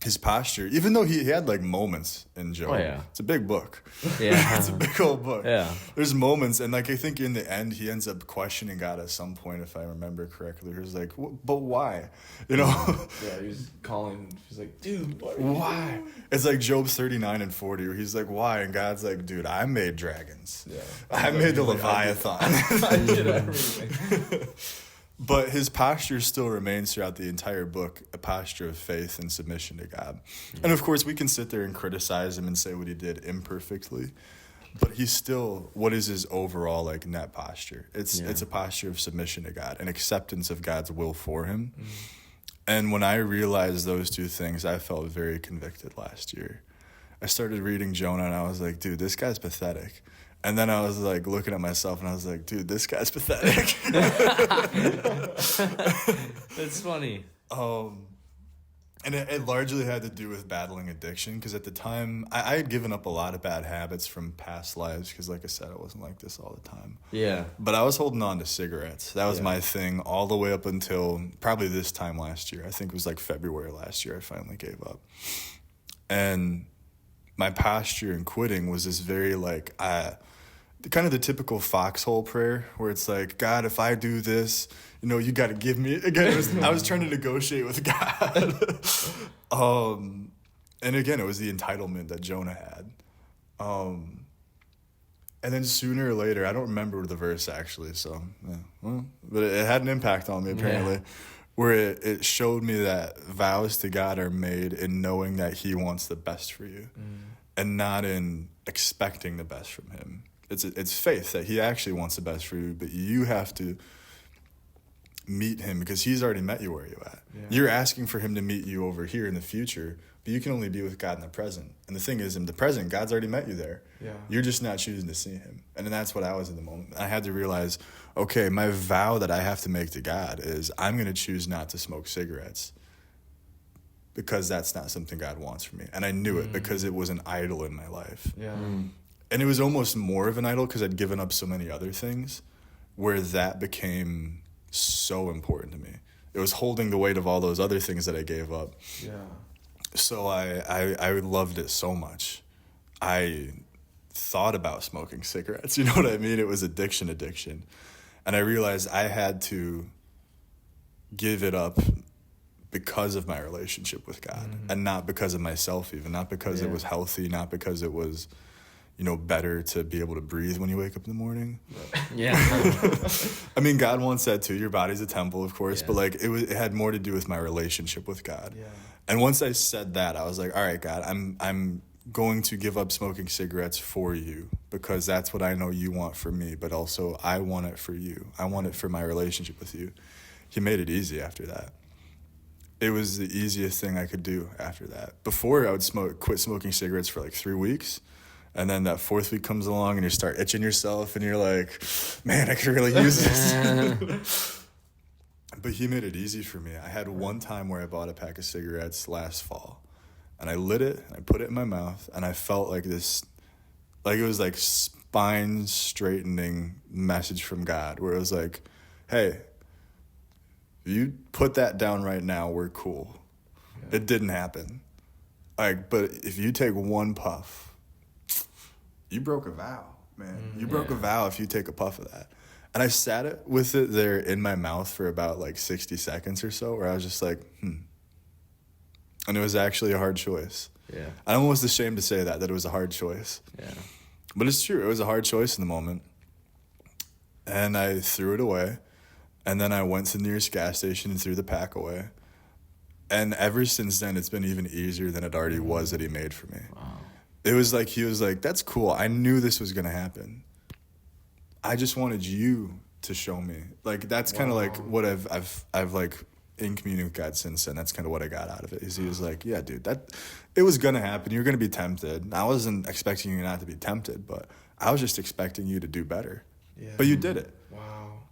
his posture, even though he had like moments in Job. Oh, yeah. It's a big book. Yeah. It's a big old book. Yeah. There's moments, and like I think in the end he ends up questioning God at some point, if I remember correctly. He was like, but why? Yeah, he was calling. He's like, dude, why? It's like Job 39 and 40 where he's like, why? And God's like, dude, I made dragons. Yeah. I made the Leviathan. I did everything. But his posture still remains throughout the entire book, a posture of faith and submission to God. Mm-hmm. And of course, we can sit there and criticize him and say what he did imperfectly, but he's still, what is his overall like net posture? It's a posture of submission to God and acceptance of God's will for him. Mm-hmm. And when I realized those two things, I felt very convicted last year. I started reading Jonah and I was like, dude, this guy's pathetic. And then I was like looking at myself and I was like, dude, this guy's pathetic. That's funny. And it largely had to do with battling addiction, because at the time, I had given up a lot of bad habits from past lives, because like I said, I wasn't like this all the time. Yeah. But I was holding on to cigarettes. That was my thing all the way up until probably this time last year. I think it was like February last year I finally gave up. And my posture in quitting was this very like, kind of the typical Ft.Cole prayer, where it's like, God, if I do this, you know, you got to give me. Again, I was trying to negotiate with God. And again, it was the entitlement that Jonah had. And then sooner or later, I don't remember the verse actually, so, yeah, well, but it had an impact on me apparently, where it showed me that vows to God are made in knowing that he wants the best for you and not in expecting the best from him. It's faith that he actually wants the best for you, but you have to meet him because he's already met you where you're at. Yeah. You're asking for him to meet you over here in the future, but you can only be with God in the present. And the thing is, in the present, God's already met you there. Yeah. You're just not choosing to see him. And then that's what I was in the moment. I had to realize, okay, my vow that I have to make to God is I'm going to choose not to smoke cigarettes because that's not something God wants for me. And I knew it because it was an idol in my life. Yeah. And it was almost more of an idol because I'd given up so many other things where that became so important to me. It was holding the weight of all those other things that I gave up. Yeah. So I loved it so much. I thought about smoking cigarettes. You know what I mean? It was addiction. And I realized I had to give it up because of my relationship with God and not because of myself even, not because it was healthy, not because it was, you know, better to be able to breathe when you wake up in the morning. Yeah. I mean, God wants that too. Your body's a temple, of course, but like it had more to do with my relationship with God. Yeah. And once I said that, I was like, all right, God, I'm going to give up smoking cigarettes for you because that's what I know you want for me, but also I want it for you. I want it for my relationship with you. He made it easy after that. It was the easiest thing I could do after that. Before, I would quit smoking cigarettes for like 3 weeks. And then that 4th week comes along and you start itching yourself and you're like, man, I could really use this. But he made it easy for me. I had one time where I bought a pack of cigarettes last fall and I lit it and I put it in my mouth and I felt like this, like it was like spine straightening message from God where it was like, hey, if you put that down right now, we're cool. Yeah. It didn't happen. Like, but if you take one puff, you broke a vow, man. You broke a vow if you take a puff of that. And I sat it with it there in my mouth for about like 60 seconds or so, where I was just like, And it was actually a hard choice. Yeah. I'm almost ashamed to say that it was a hard choice. Yeah. But it's true. It was a hard choice in the moment. And I threw it away. And then I went to the nearest gas station and threw the pack away. And ever since then, it's been even easier than it already was that he made for me. Wow. It was like, he was like, that's cool. I knew this was going to happen. I just wanted you to show me. Like, that's kind of like what I've like in communion with God since then. That's kind of what I got out of it. Is he was like, yeah, dude, that it was going to happen. You're going to be tempted. I wasn't expecting you not to be tempted, but I was just expecting you to do better. Yeah. But you did it. Wow.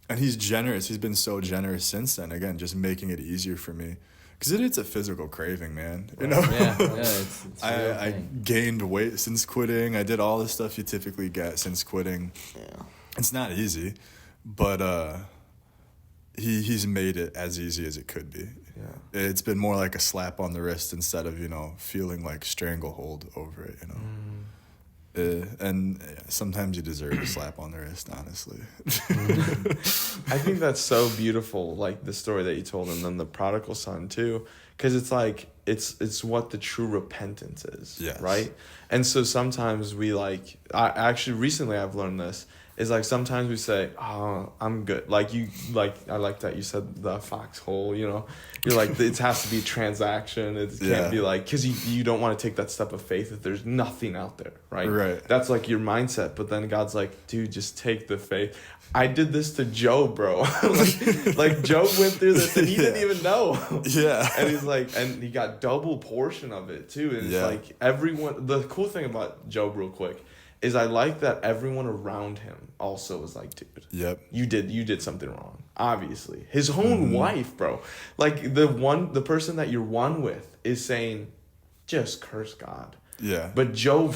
And he's generous. He's been so generous since then. Again, just making it easier for me. Because it's a physical craving, man. You know? Yeah, it's I gained weight since quitting. I did all the stuff you typically get since quitting. Yeah. It's not easy, but he's made it as easy as it could be. Yeah. It's been more like a slap on the wrist instead of, you know, feeling like stranglehold over it, you know. And sometimes you deserve a slap on the wrist, honestly. I think that's so beautiful, like the story that you told, and then the prodigal son too, because it's like it's what the true repentance is, yes. Right? And so sometimes we like, recently I've learned this, is like sometimes we say, oh, I'm good. Like I like that you said the Ft.Cole, you know, you're like, it has to be a transaction. It can't be like, because you don't want to take that step of faith if there's nothing out there, right? Right. That's like your mindset. But then God's like, dude, just take the faith. I did this to Job, bro. like Job went through this and he didn't even know. Yeah. And he's like, and he got double portion of it too. And it's like everyone, the cool thing about Job real quick is I like that everyone around him also was like, dude, Yep. you did something wrong. Obviously, his own wife, bro. Like the person that you're one with is saying, just curse God. Yeah. But Job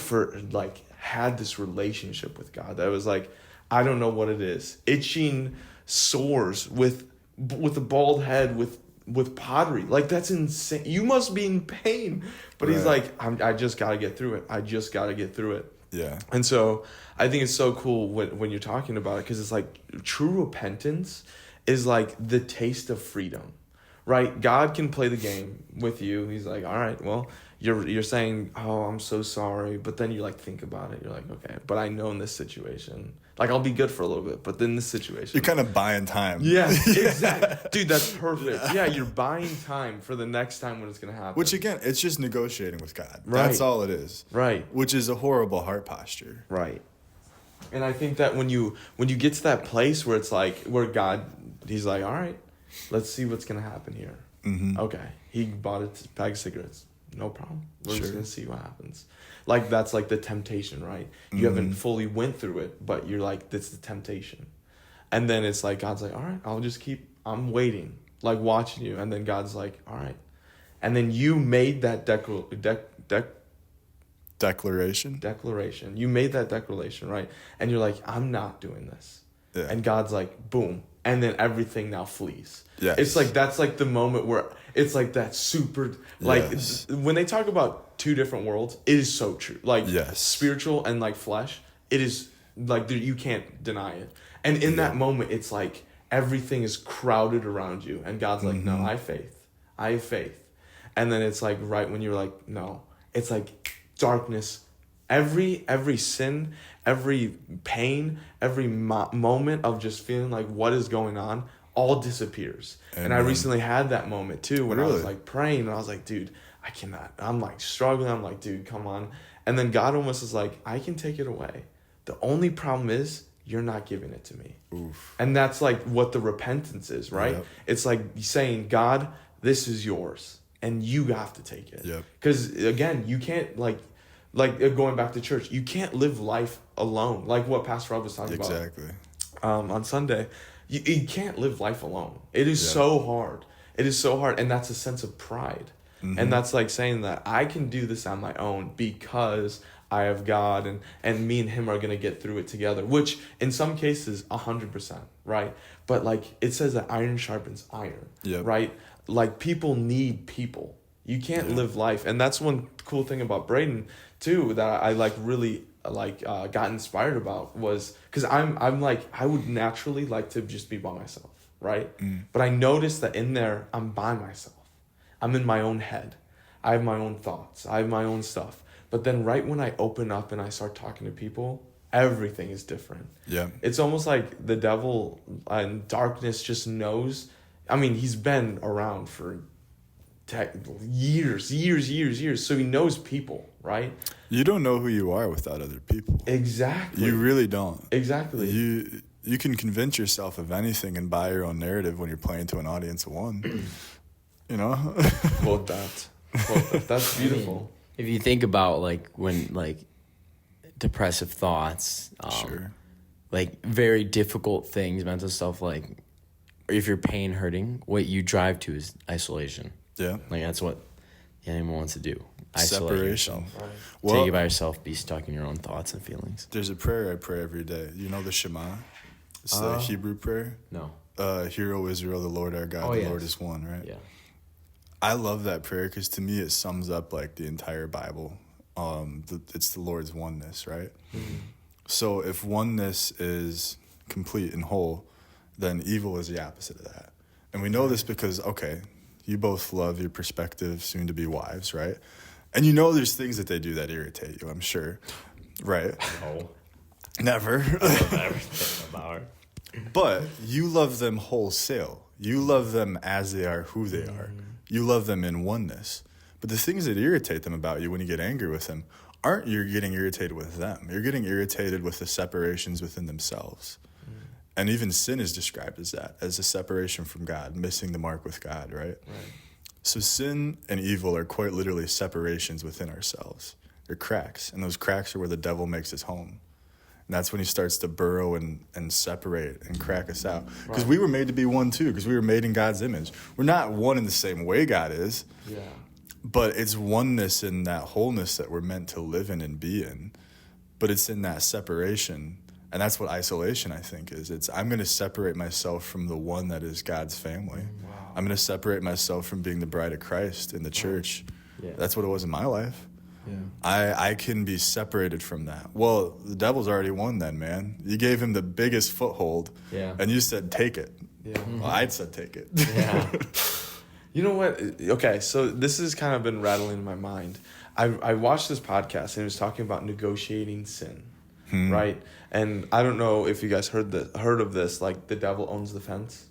had this relationship with God that was like, I don't know what it is. Itching sores with a bald head with pottery. Like, that's insane. You must be in pain. But he's like, I just got to get through it. I just got to get through it. Yeah. And so I think it's so cool when you're talking about it, because it's like true repentance is like the taste of freedom, right? God can play the game with you. He's like, all right, well, you're saying, oh, I'm so sorry. But then you like think about it. You're like, okay, but I know in this situation, like I'll be good for a little bit, but then this situation. You're kind of buying time. Yeah, exactly. Dude, that's perfect. Yeah, you're buying time for the next time when it's going to happen. Which, again, it's just negotiating with God. Right. That's all it is. Right. Which is a horrible heart posture. Right. And I think that when you get to that place where it's like, where God, he's like, all right, let's see what's going to happen here. Mm-hmm. Okay. He bought a pack of cigarettes. No problem. We're just Sure. going to see what happens. Like, that's like the temptation, right? You haven't fully went through it, but you're like, this is the temptation. And then it's like, God's like, all right, I'm waiting, like watching you. And then God's like, all right. And then you made that declaration. You made that declaration, right? And you're like, I'm not doing this. Yeah. And God's like, boom. And then everything now flees. Yes. It's like, that's like the moment where it's like that super, like Yes. when they talk about two different worlds, it is so true. Like Yes. spiritual and like flesh, it is like, you can't deny it. And in that moment, it's like everything is crowded around you. And God's like, no, I have faith. I have faith. And then it's like, right when you're like, no, it's like darkness. Every sin, every pain, every moment of just feeling like what is going on, all disappears. Amen. And I recently had that moment too when I was Really? like praying and I was like, dude, I cannot. I'm like struggling. I'm like, dude, come on. And then God almost is like, I can take it away. The only problem is you're not giving it to me. Oof. And that's like what the repentance is, right? Yep. It's like saying, God, this is yours and you have to take it. Yep. Because again, you can't like going back to church, you can't live life alone. Like what Pastor Rob was talking about Exactly. on Sunday. You can't live life alone. It is so hard. It is so hard. And that's a sense of pride. Mm-hmm. And that's like saying that I can do this on my own because I have God and me and him are going to get through it together, which in some cases 100%, right? But like it says that iron sharpens iron, Yep. right? Like people need people. You can't live life. And that's one cool thing about Braden too, that I like really got inspired about was because I'm like, I would naturally like to just be by myself, right? But I noticed that in there, I'm by myself. I'm in my own head. I have my own thoughts. I have my own stuff. But then right when I open up and I start talking to people, everything is different. Yeah. It's almost like the devil and darkness just knows. I mean, he's been around for years. So he knows people, right? You don't know who you are without other people. Exactly. You really don't. Exactly. You can convince yourself of anything and buy your own narrative when you're playing to an audience of one. You know? Quote that. That's beautiful. If you think about when depressive thoughts, Sure. like very difficult things, mental stuff, like if you're pain hurting, what you drive to is isolation. Yeah. Like that's what the enemy wants to do. Isolate Separation. yourself. Right. Well, Take it by yourself, be stuck in your own thoughts and feelings. there's a prayer I pray every day. You know the Shema? It's the Hebrew prayer. No. Hear, O Israel, the Lord our God, the Lord is one, right? Yeah. I love that prayer because to me it sums up like the entire Bible. It's the Lord's oneness, right? Mm-hmm. So if oneness is complete and whole, then evil is the opposite of that. And we know this because, okay, you both love your prospective soon-to-be wives, right? And you know there's things that they do that irritate you, I'm sure, right? No. Never. Everything about her. But you love them wholesale. You love them as they are, who they are. You love them in oneness. But the things that irritate them about you when you get angry with them aren't you're getting irritated with them. You're getting irritated with the separations within themselves. And even sin is described as that, as a separation from God, missing the mark with God, right? Right. So sin and evil are quite literally separations within ourselves. they're cracks. And those cracks are where the devil makes his home. And that's when he starts to burrow and separate and crack us out. Because we were made to be one too, because we were made in God's image. We're not one in the same way God is. Yeah. But it's oneness in that wholeness that we're meant to live in and be in. But it's in that separation. And that's what isolation, I think, is. It's I'm going to separate myself from the one that is God's family. Wow. I'm going to separate myself from being the bride of Christ in the church. Yeah. That's what it was in my life. Yeah. I can be separated from that. Well, the devil's already won then, man. You gave him the biggest foothold, and you said, take it. Yeah. Well, I'd said, take it. Yeah. You know what? Okay, so this has kind of been rattling in my mind. I watched this podcast and it was talking about negotiating sin, right? And I don't know if you guys heard of this, like the devil owns the fence.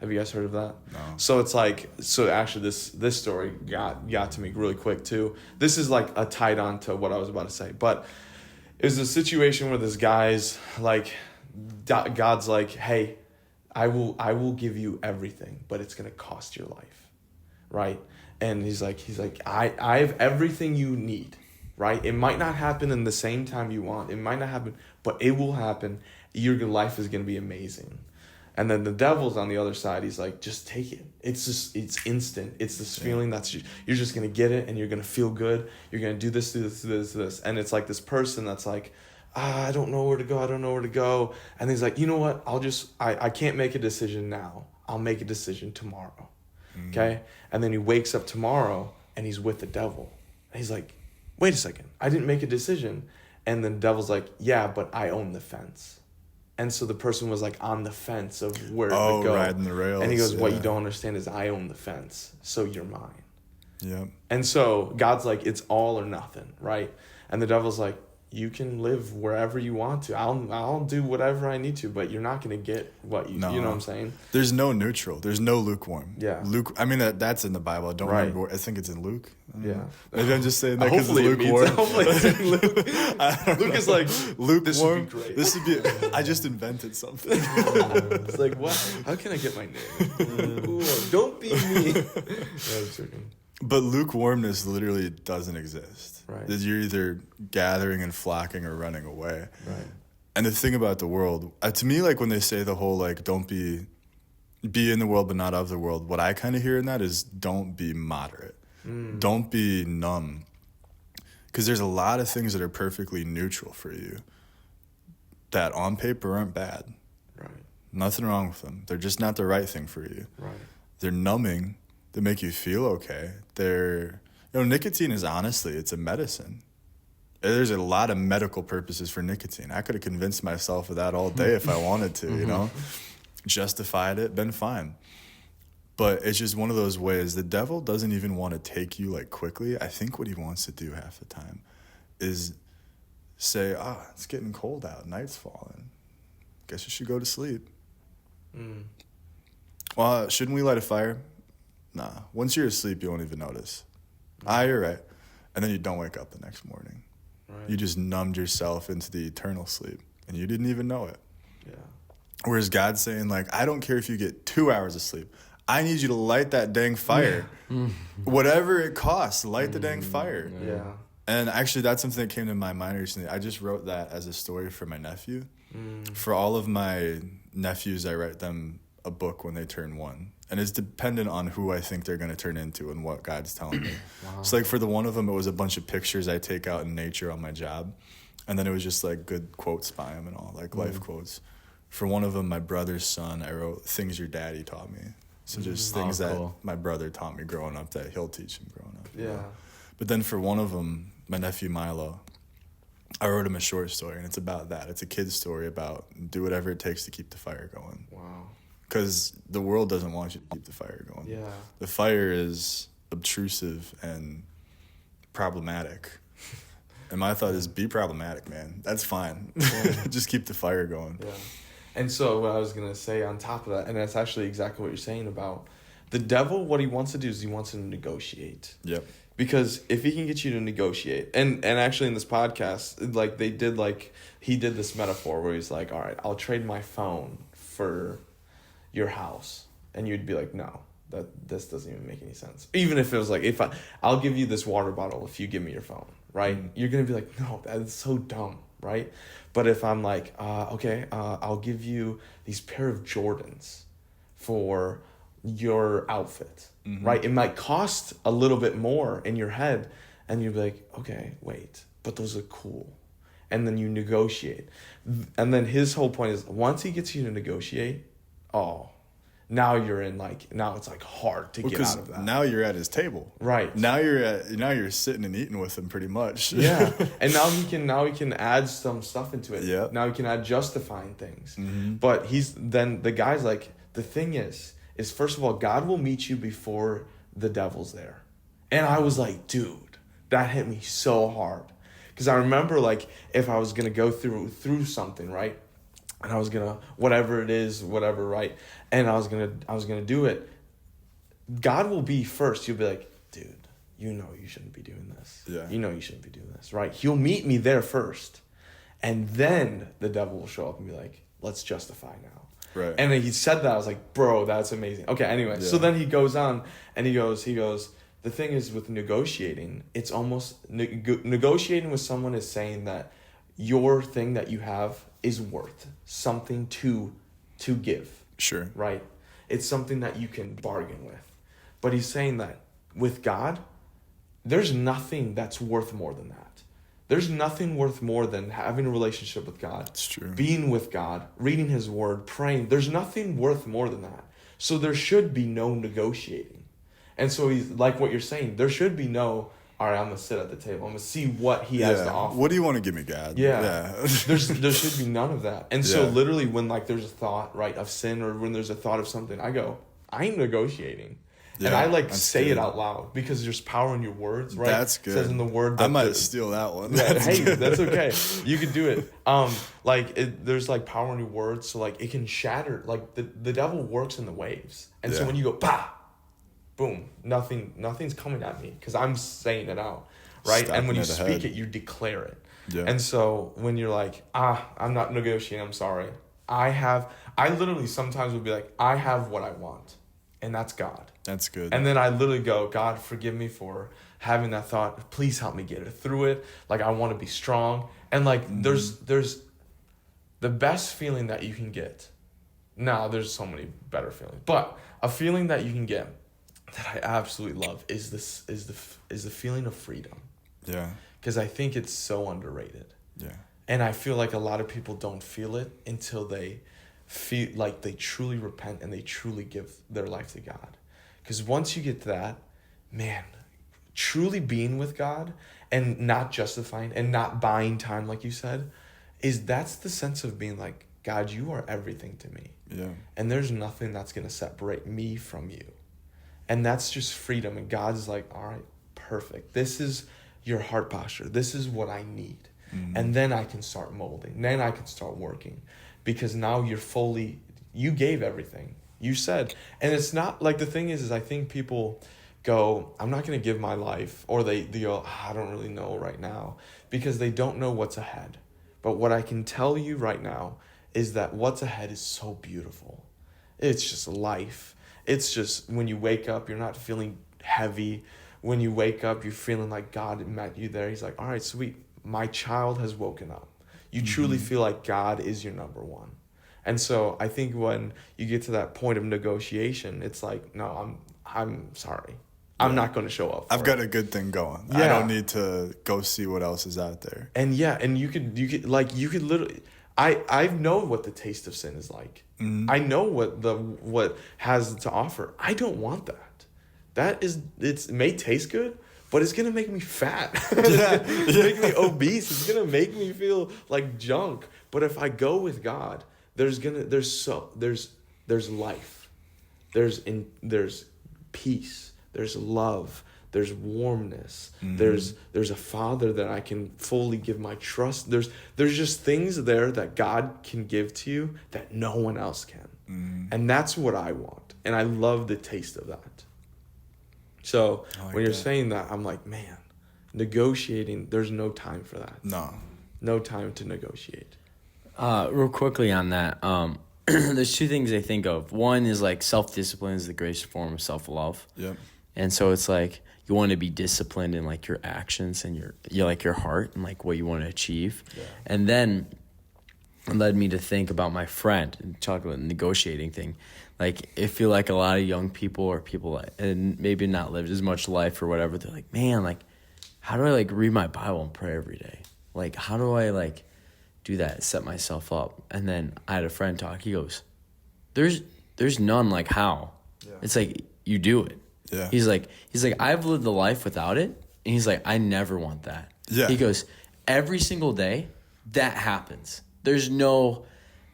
Have you guys heard of that? No. So it's like, so actually this story got to me really quick too. This is like a tied on to what I was about to say, but it was a situation where this guy's like, God's like, hey, I will give you everything, but it's gonna cost your life, right? And he's like, I have everything you need, right? It might not happen in the same time you want. It might not happen, but it will happen. Your life is gonna be amazing. And then the devil's on the other side. He's like, just take it. It's instant. It's this feeling you're just going to get it and you're going to feel good. You're going to do this. And it's like this person that's like, I don't know where to go. And he's like, you know what? I can't make a decision now. I'll make a decision tomorrow. Mm-hmm. Okay. And then he wakes up tomorrow and he's with the devil. And he's like, wait a second. I didn't make a decision. And then the devil's like, yeah, but I own the fence. And so the person was like on the fence of where to go. Riding the rails. And he goes, what you don't understand is I own the fence, so you're mine. Yep. And so God's like, it's all or nothing, right? And the devil's like, you can live wherever you want to. I'll do whatever I need to, but you're not going to get what you know what I'm saying? There's no neutral. There's no lukewarm. Yeah. I mean, that's in the Bible. I don't remember. I think it's in Luke. Yeah. Maybe I'm just saying that because it's Hopefully lukewarm. hopefully it's in Luke. Luke is like, lukewarm. This would be great. I just invented something. It's like, what? How can I get my name? Ooh, don't be me. Yeah, I'm joking. But lukewarmness literally doesn't exist. Right. You're either gathering and flocking or running away. Right. And the thing about the world, to me, like when they say the whole like, don't be in the world but not of the world, what I kind of hear in that is don't be moderate. Don't be numb. Because there's a lot of things that are perfectly neutral for you that on paper aren't bad. Right. Nothing wrong with them. They're just not the right thing for you. Right. They're numbing. They make you feel okay. Nicotine is honestly, it's a medicine. There's a lot of medical purposes for nicotine. I could have convinced myself of that all day if I wanted to, justified it, been fine. But it's just one of those ways. The devil doesn't even want to take you like quickly. I think what he wants to do half the time is say, it's getting cold out. Night's falling. Guess you should go to sleep. Well, shouldn't we light a fire? Nah. Once you're asleep, you won't even notice. You're right. And then you don't wake up the next morning. Right. You just numbed yourself into the eternal sleep, and you didn't even know it. Yeah. Whereas God's saying, like, I don't care if you get 2 hours of sleep. I need you to light that dang fire. Whatever it costs, light the dang fire. Yeah. And actually, that's something that came to my mind recently. I just wrote that as a story for my nephew. For all of my nephews, I write them a book when they turn 1. And it's dependent on who I think they're going to turn into and what God's telling me. Wow. So, like, for the one of them, it was a bunch of pictures I take out in nature on my job. And then it was just, like, good quotes by him and all, like, life quotes. For one of them, my brother's son, I wrote things your daddy taught me. So just things that my brother taught me growing up that he'll teach him growing up. Yeah. But then for one of them, my nephew Milo, I wrote him a short story, and it's about that. It's a kid's story about do whatever it takes to keep the fire going. Wow. Because the world doesn't want you to keep the fire going. Yeah. The fire is obtrusive and problematic. And my thought is be problematic, man. That's fine. Yeah. Just keep the fire going. Yeah. And so what I was going to say on top of that, and that's actually exactly what you're saying about the devil, what he wants to do is he wants to negotiate. Yep. Because if he can get you to negotiate, and actually in this podcast, like he did this metaphor where he's like, all right, I'll trade my phone for your house. And you'd be like, no, this doesn't even make any sense. Even if it was like, I'll give you this water bottle if you give me your phone, right? You're gonna be like, no, that is so dumb, right? But if I'm like, okay, I'll give you these pair of Jordans for your outfit, right? It might cost a little bit more in your head, and you'll be like, okay, wait, but those are cool. And then you negotiate. And then his whole point is, once he gets you to negotiate, now you're in now it's like hard to get out of that. Now you're at his table. Right. Now you're sitting and eating with him pretty much. Yeah. And now he can add some stuff into it. Yeah. Now he can add justifying things. Mm-hmm. But the guy's like, the thing is first of all, God will meet you before the devil's there. And I was like, dude, that hit me so hard. Because I remember, like, if I was going to go through something, right? And I was going to, whatever it is, whatever, right? And I was going to do it. God will be first. You'll be like, dude, you know you shouldn't be doing this. Yeah. You know you shouldn't be doing this, right? He'll meet me there first. And then the devil will show up and be like, let's justify now. Right. And then he said that. I was like, bro, that's amazing. Okay, anyway. Yeah. So then he goes on and he goes, the thing is with negotiating, it's almost negotiating with someone is saying that your thing that you have is worth something to give. Sure. Right? It's something that you can bargain with. But he's saying that with God, there's nothing that's worth more than that. There's nothing worth more than having a relationship with God. It's true. Being with God, reading his word, praying. There's nothing worth more than that. So there should be no negotiating. And so he's like what you're saying, there should be no, all right, I'm going to sit at the table. I'm going to see what he has to offer. What do you want to give me, God? Yeah. There should be none of that. And so literally when there's a thought, right, of sin, or when there's a thought of something, I go, I ain't negotiating. Yeah, and I say it out loud because there's power in your words, right? That's good. It says in the word that I might steal that one. That's okay. You can do it. There's like power in your words, so like it can shatter. Like the devil works in the waves, and so when you go bah, boom, nothing's coming at me because I'm saying it out, right? And when you speak it, you declare it. Yeah. And so when you're like, I'm not negotiating. I'm sorry. I literally sometimes will be like, I have what I want, and that's God. That's good. And then I literally go, God, forgive me for having that thought. Please help me get it through it. Like, I want to be strong. And like, there's the best feeling that you can get. Now, there's so many better feelings, but a feeling that you can get that I absolutely love is the feeling of freedom. Yeah. Because I think it's so underrated. Yeah. And I feel like a lot of people don't feel it until they feel like they truly repent and they truly give their life to God. Because once you get to that, man, truly being with God and not justifying and not buying time, like you said, that's the sense of being like, God, you are everything to me. Yeah. And there's nothing that's going to separate me from you. And that's just freedom. And God's like, all right, perfect. This is your heart posture. This is what I need. Mm-hmm. And then I can start molding. Then I can start working. Because now you gave everything. You said, and it's not like the thing is I think people go, I'm not going to give my life, or they go, I don't really know right now, because they don't know what's ahead. But what I can tell you right now is that what's ahead is so beautiful. It's just life. It's just when you wake up, you're not feeling heavy. When you wake up, you're feeling like God met you there. He's like, all right, sweet. My child has woken up. You truly feel like God is your number one. And so I think when you get to that point of negotiation, it's like, no, I'm sorry. I'm not going to show up. I've got a good thing going. Yeah. I don't need to go see what else is out there. And and you could literally, I know what the taste of sin is like. Mm-hmm. I know what has to offer. I don't want that. It may taste good, but it's going to make me fat. It's going to make me obese. It's going to make me feel like junk. But if I go with God, there's life, there's peace, there's love, there's warmness, there's a Father that I can fully give my trust. There's just things there that God can give to you that no one else can, and that's what I want, and I love the taste of that. So when you're saying that, I'm like, man, negotiating. There's no time for that. No Real quickly on that, there's two things I think of. One is like self-discipline is the greatest form of self-love. Yep. And so it's like you want to be disciplined in like your actions and your like your heart and like what you want to achieve. Yeah. And then it led me to think about my friend and talk about the negotiating thing. Like I feel like a lot of young people or people and maybe not lived as much life or whatever, they're like, man, like how do I like read my Bible and pray every day? Like how do I like do that, set myself up? And then I had a friend talk, he goes, there's none like how. Yeah. It's like you do it. Yeah. He's like I've lived the life without it, and he's like I never want that. Yeah. He goes, every single day that happens. There's no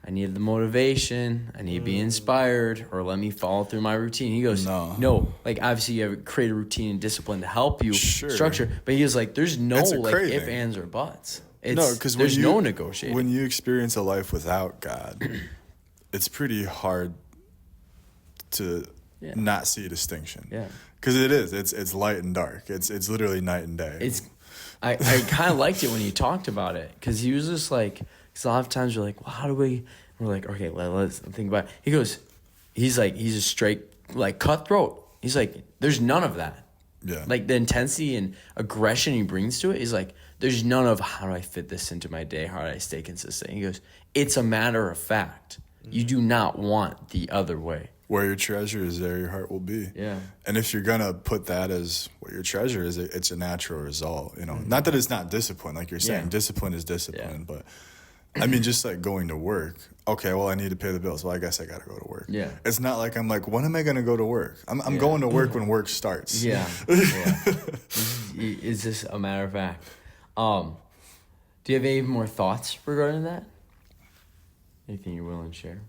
I need the motivation, I need to be inspired, or let me follow through my routine. He goes, no, like obviously you have to create a routine and discipline to help you structure, but he goes like there's no like craving. if, ands, or buts. No, because there's no negotiating. When you experience a life without God, it's pretty hard to not see a distinction. Yeah, because it is. It's light and dark. It's literally night and day. I kind of liked it when you talked about it because he was just like, because a lot of times you're like, well, how do we? We're like, okay, let's think about it. He goes, he's a straight like cutthroat. He's like, there's none of that. Yeah. Like the intensity and aggression he brings to it, he's like, there's none of how do I fit this into my day? How do I stay consistent? He goes, it's a matter of fact. You do not want the other way. Where your treasure is, there your heart will be. Yeah. And if you're gonna put that as what your treasure is, it's a natural result. You know, not that it's not discipline, like you're saying. Discipline is discipline, but I mean, just like going to work. Okay, well, I need to pay the bills. Well, I guess I gotta go to work. Yeah. It's not like I'm like, when am I gonna go to work? I'm going to work when work starts. Yeah. It's just a matter of fact. Do you have any more thoughts regarding that? Anything you're willing to share?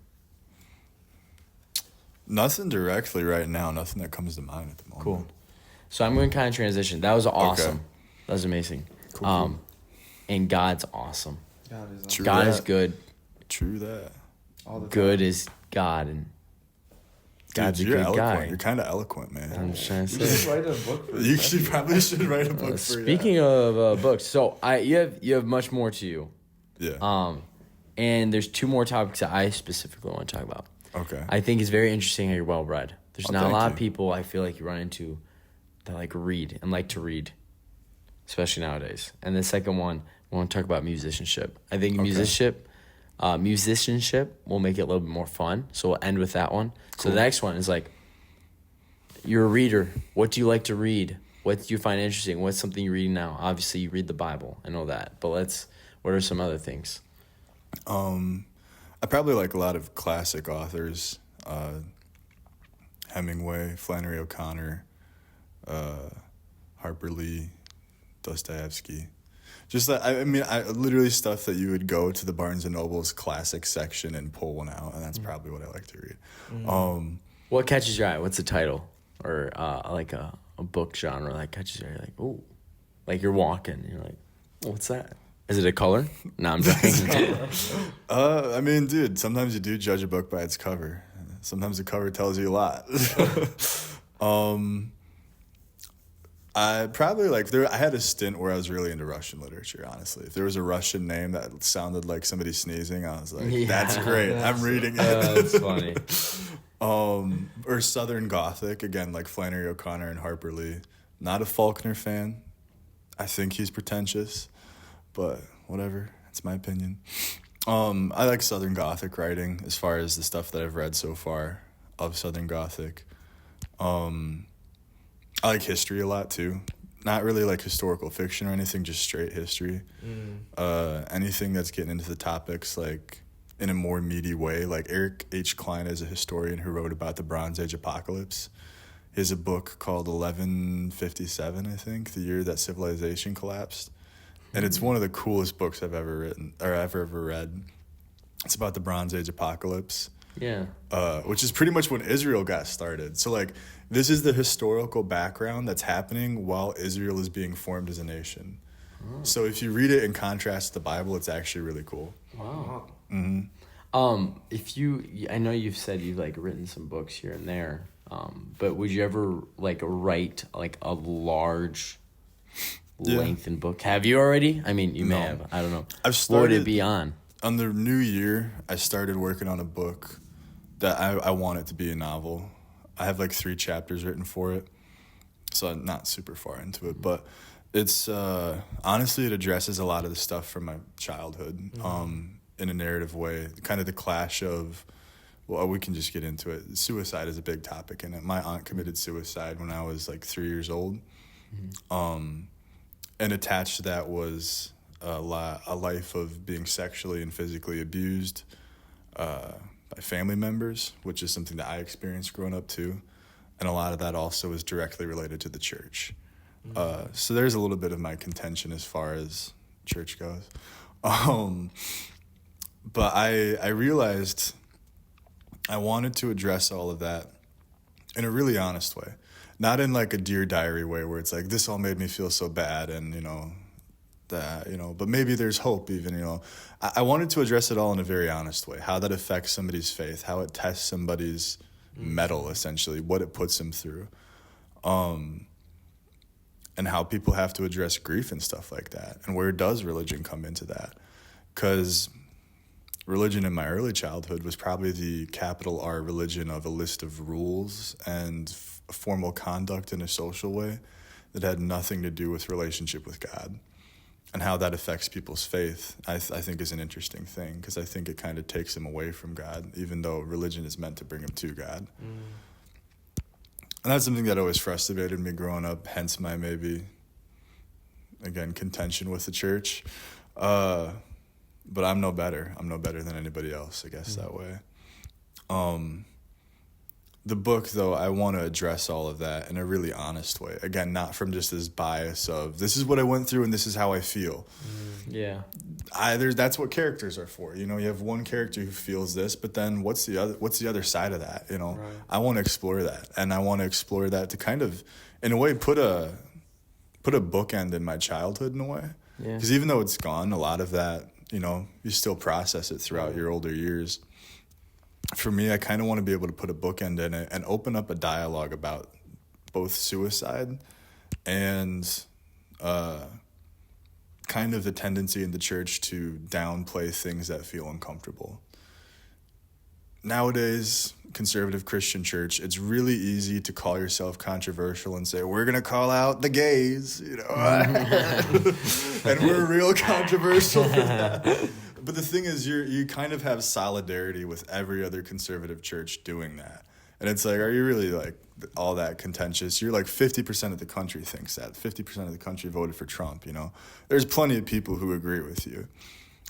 Nothing directly right now. Nothing that comes to mind at the moment. Cool. So I'm going to kind of transition. That was awesome. Okay. That was amazing. Cool. And God's awesome. God is good. True that. Good is God, and God's a good guy. You're kind of eloquent, man. I'm just trying to say. You should write a book for you probably should write a book for Speaking of books, so you have much more to you. Yeah. And there's two more topics that I specifically want to talk about. Okay. I think it's very interesting how you're well read. There's not a lot of people I feel like you run into that like read and like to read, especially nowadays. And the second one, I want to talk about musicianship. I think musicianship will make it a little bit more fun. So we'll end with that one. Cool. So the next one is like, you're a reader. What do you like to read? What do you find interesting? What's something you're reading now? Obviously, you read the Bible. I know that. But what are some other things? I probably like a lot of classic authors. Hemingway, Flannery O'Connor, Harper Lee, Dostoevsky. Just that, I mean, literally stuff that you would go to the Barnes & Noble's classic section and pull one out, and that's probably what I like to read. What catches your eye? What's the title? Or like a book genre that catches your eye? You're like, ooh. Like you're walking, you're like, what's that? Is it a color? No, I'm joking. I mean, dude, sometimes you do judge a book by its cover. Sometimes the cover tells you a lot. I probably I had a stint where I was really into Russian literature, honestly. If there was a Russian name that sounded like somebody sneezing, I was like, that's great. I'm reading it. That's funny. Or Southern Gothic, again, like Flannery O'Connor and Harper Lee. Not a Faulkner fan. I think he's pretentious, but whatever. It's my opinion. I like Southern Gothic writing as far as the stuff that I've read so far of Southern Gothic. I like history a lot too. Not really like historical fiction or anything, just straight history. Anything that's getting into the topics like in a more meaty way. Like Eric H. Klein is a historian who wrote about the Bronze Age apocalypse. He has a book called 1157, I think, the year that civilization collapsed. And it's one of the coolest books I've ever written or I've ever read. It's about the Bronze Age apocalypse. Yeah. Which is pretty much when Israel got started. So like this is the historical background that's happening while Israel is being formed as a nation. Oh. So if you read it in contrast to the Bible, it's actually really cool. Wow. Mm-hmm. I know you've said you've like written some books here and there. But would you ever like write like a large lengthened book? Have you already? I mean, you may have. I don't know. I've started. What would it be on? on the new year, I started working on a book that I want it to be a novel. I have like 3 chapters written for it, so I'm not super far into it, but it's honestly, it addresses a lot of the stuff from my childhood in a narrative way, kind of the clash of, well, we can just get into it. Suicide is a big topic in it. My aunt committed suicide when I was like 3 years old, and attached to that was a life of being sexually and physically abused by family members, which is something that I experienced growing up too. And a lot of that also is directly related to the church. So there's a little bit of my contention as far as church goes. But I realized I wanted to address all of that in a really honest way. Not in like a Dear Diary way where it's like, this all made me feel so bad and, but maybe there's hope even, I wanted to address it all in a very honest way, how that affects somebody's faith, how it tests somebody's mettle, essentially, what it puts them through, and how people have to address grief and stuff like that, and where does religion come into that? Because religion in my early childhood was probably the capital R religion of a list of rules and formal conduct in a social way that had nothing to do with relationship with God. And how that affects people's faith, I think is an interesting thing, because I think it kind of takes them away from God, even though religion is meant to bring them to God. And that's something that always frustrated me growing up, hence my maybe, again, contention with the church. But I'm no better. I'm no better than anybody else, I guess, that way. The book, though, I want to address all of that in a really honest way. Again, not from just this bias of, this is what I went through and this is how I feel. Yeah. That's what characters are for. You have one character who feels this, but then what's the other side of that? Right. I want to explore that. And I want to explore that to kind of, in a way, put a bookend in my childhood in a way. Yeah. Because even though it's gone, a lot of that, you still process it throughout your older years. For me, I kind of want to be able to put a bookend in it and open up a dialogue about both suicide and kind of the tendency in the church to downplay things that feel uncomfortable. Nowadays, conservative Christian church, it's really easy to call yourself controversial and say, we're going to call out the gays, and we're real controversial for that. But the thing is, you kind of have solidarity with every other conservative church doing that. And it's like, are you really like all that contentious? You're like 50% of the country thinks that. 50% of the country voted for Trump, There's plenty of people who agree with you.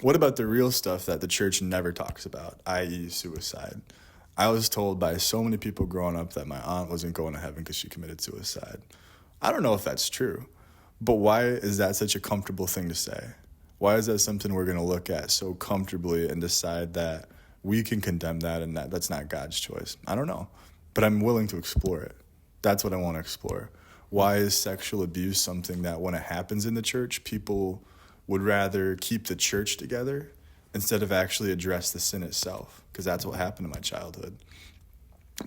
What about the real stuff that the church never talks about, i.e. suicide? I was told by so many people growing up that my aunt wasn't going to heaven because she committed suicide. I don't know if that's true, but why is that such a comfortable thing to say? Why is that something we're going to look at so comfortably and decide that we can condemn that and that's not God's choice? I don't know, but I'm willing to explore it. That's what I want to explore. Why is sexual abuse something that when it happens in the church, people would rather keep the church together instead of actually address the sin itself? Because that's what happened in my childhood.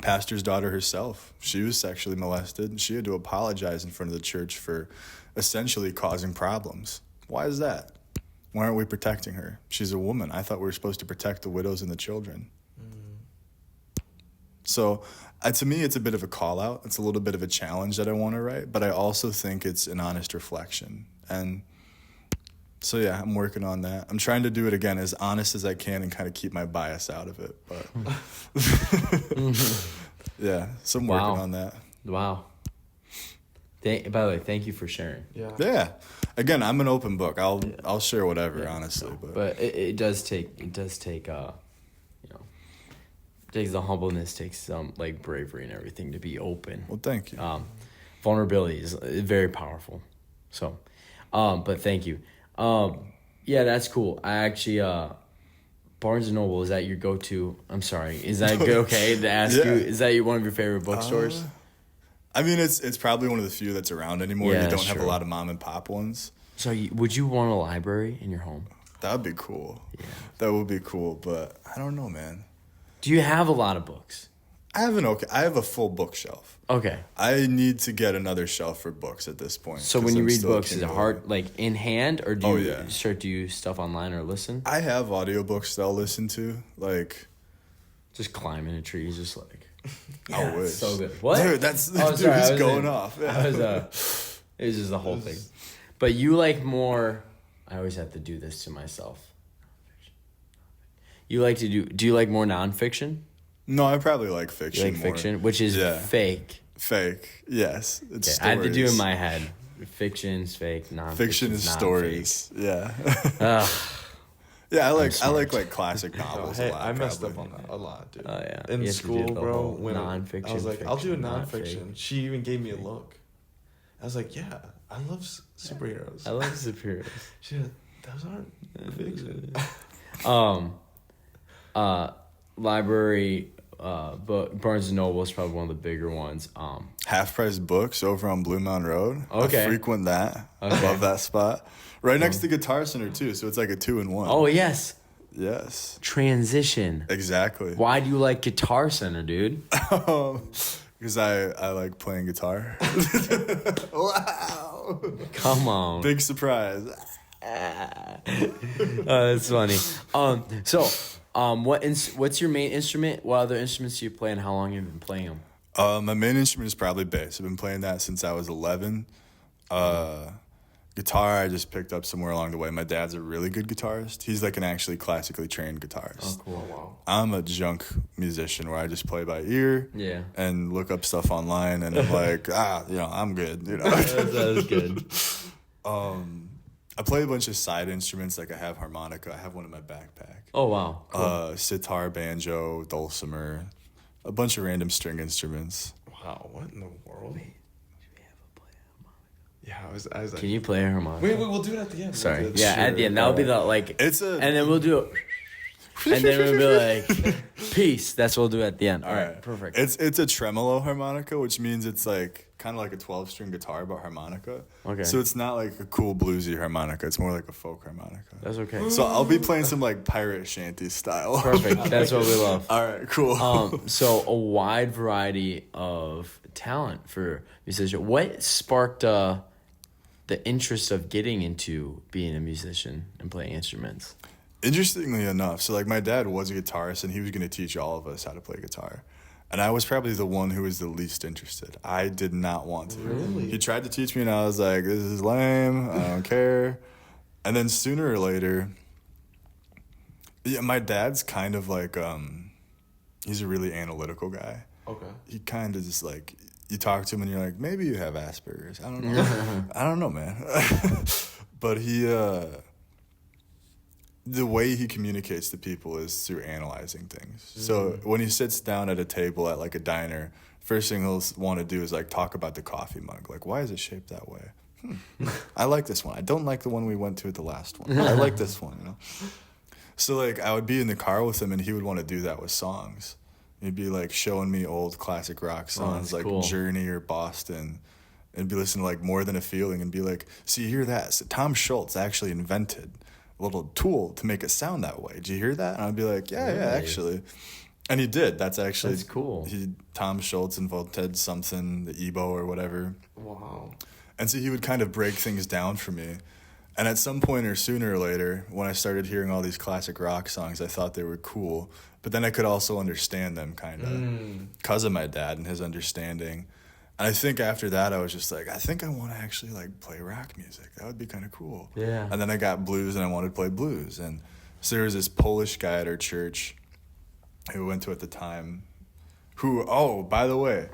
Pastor's daughter herself, she was sexually molested, and she had to apologize in front of the church for essentially causing problems. Why is that? Why aren't we protecting her? She's a woman. I thought we were supposed to protect the widows and the children. So to me, it's a bit of a call out. It's a little bit of a challenge that I want to write, but I also think it's an honest reflection. And so, yeah, I'm working on that. I'm trying to do it, again, as honest as I can and kind of keep my bias out of it. But yeah, so I'm working on that. Wow. By the way, thank you for sharing. Yeah. Again, I'm an open book. I'll share whatever, honestly. But it does take takes the humbleness, takes some like bravery and everything to be open. Well, thank you. Vulnerability is very powerful. So, but thank you. Yeah, that's cool. I actually, Barnes & Noble, is that your go-to? I'm sorry. Is that okay to ask you? Is that one of your favorite bookstores? I mean, it's probably one of the few that's around anymore. Yeah, you don't have sure. a lot of mom and pop ones. So would you want a library in your home? That would be cool. Yeah. That would be cool, but I don't know, man. Do you have a lot of books? I have a full bookshelf. Okay. I need to get another shelf for books at this point. So when you read books, is it hard, like in hand, or do you start to use stuff online or listen? I have audiobooks that I'll listen to, like just climbing a tree, just like. I wish. So good. What? Dude, that's it's going off. Yeah. It was just the whole thing. But you like more. I always have to do this to myself. You like to do? Do you like more nonfiction? No, I probably like fiction. You like fiction, which is fake. Fake, yes. It's I had to do in my head. Fiction's fake. Nonfiction. Fiction is stories. Fake. Yeah. Yeah, I like classic novels a lot. I messed up on that a lot, dude. Oh yeah. In school, bro, when nonfiction, I was like, I'll do a nonfiction. fiction. She even gave me a look. I was like, yeah, I love superheroes. I love superheroes. She said, those aren't fiction. Library, but Barnes and Noble is probably one of the bigger ones. Half Price Books over on Blue Mountain Road. Okay. I frequent that. I love that spot. Right next to Guitar Center too, so it's like a 2-in-1. Oh yes. Yes. Transition. Exactly. Why do you like Guitar Center, dude? Because I like playing guitar. Wow. Come on. Big surprise. That's funny. What's your main instrument? What other instruments do you play, and how long have you been playing them? My main instrument is probably bass. I've been playing that since I was 11. Guitar, I just picked up somewhere along the way. My dad's a really good guitarist. He's like an actually classically trained guitarist. Oh, cool. Wow. I'm a junk musician where I just play by ear. Yeah. And look up stuff online, and I'm like, I'm good. That is good. I play a bunch of side instruments. Like I have harmonica. I have one in my backpack. Oh wow. Cool. Sitar, banjo, dulcimer, a bunch of random string instruments. Wow, what in the world? Yeah, I was like, can you play a harmonica? Wait, we'll do it at the end. Sorry. At the end. That'll be the like. And then we'll do it. And then we'll be like, peace. That's what we'll do at the end. All right. Perfect. It's a tremolo harmonica, which means it's like kind of like a 12-string guitar, but harmonica. Okay. So it's not like a cool bluesy harmonica. It's more like a folk harmonica. That's okay. So I'll be playing some like pirate shanty style. Perfect. That's what we love. All right. Cool. So a wide variety of talent for musician. What sparked the interest of getting into being a musician and playing instruments? Interestingly enough, so like my dad was a guitarist and he was going to teach all of us how to play guitar. And I was probably the one who was the least interested. I did not want to. Really? He tried to teach me and I was like, this is lame. I don't care. And then sooner or later, my dad's kind of like, he's a really analytical guy. Okay. He kind of just like, you talk to him and you're like, maybe you have Asperger's. I don't know. I don't know, man. But the way he communicates to people is through analyzing things. So when he sits down at a table at like a diner, first thing he'll want to do is like talk about the coffee mug. Like, why is it shaped that way? I like this one. I don't like the one we went to at the last one. I like this one, So like I would be in the car with him and he would want to do that with songs. He'd be like showing me old classic rock songs like cool. Journey or Boston, and be listening to like More Than a Feeling and be like, so you hear that? So Tom Schultz actually invented a little tool to make it sound that way. Did you hear that? And I'd be like, yeah, actually. And he did. That's cool. Tom Schultz invented something, the EBO or whatever. Wow. And so he would kind of break things down for me. And at some point or sooner or later, when I started hearing all these classic rock songs, I thought they were cool. But then I could also understand them kind of because of my dad and his understanding. And I think after that, I was just like, I think I want to actually like play rock music. That would be kind of cool. Yeah. And then I got blues and I wanted to play blues. And so there was this Polish guy at our church who we went to at the time who, oh, by the way,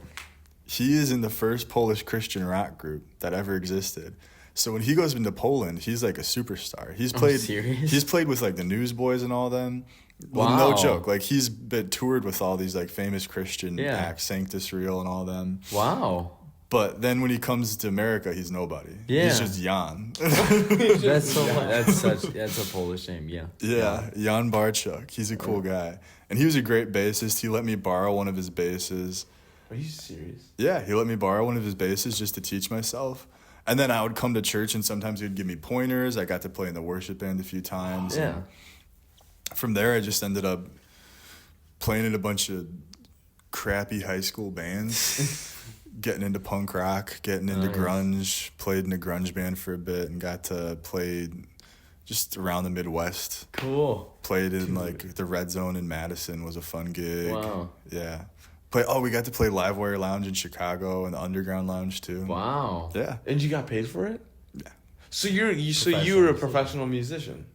he is in the first Polish Christian rock group that ever existed. So when he goes into Poland, he's like a superstar. He's played with like the Newsboys and all them. Well, wow. No joke. Like he's been toured with all these like famous Christian acts, Sanctus Real and all them. Wow. But then when he comes to America, he's nobody. Yeah. He's just Jan. That's a Polish name, yeah. Yeah, Jan Barczuk. He's a cool guy. And he was a great bassist. He let me borrow one of his basses. Are you serious? Yeah, he let me borrow one of his basses just to teach myself. And then I would come to church and sometimes he would give me pointers. I got to play in the worship band a few times. Yeah. And from there, I just ended up playing in a bunch of crappy high school bands, getting into punk rock, getting into grunge, played in a grunge band for a bit, and got to play just around the Midwest. Cool. Played in like the Red Zone in Madison was a fun gig. Wow. Yeah. We got to play Livewire Lounge in Chicago and the Underground Lounge too. Wow. Yeah. And you got paid for it? Yeah. So you were a professional musician.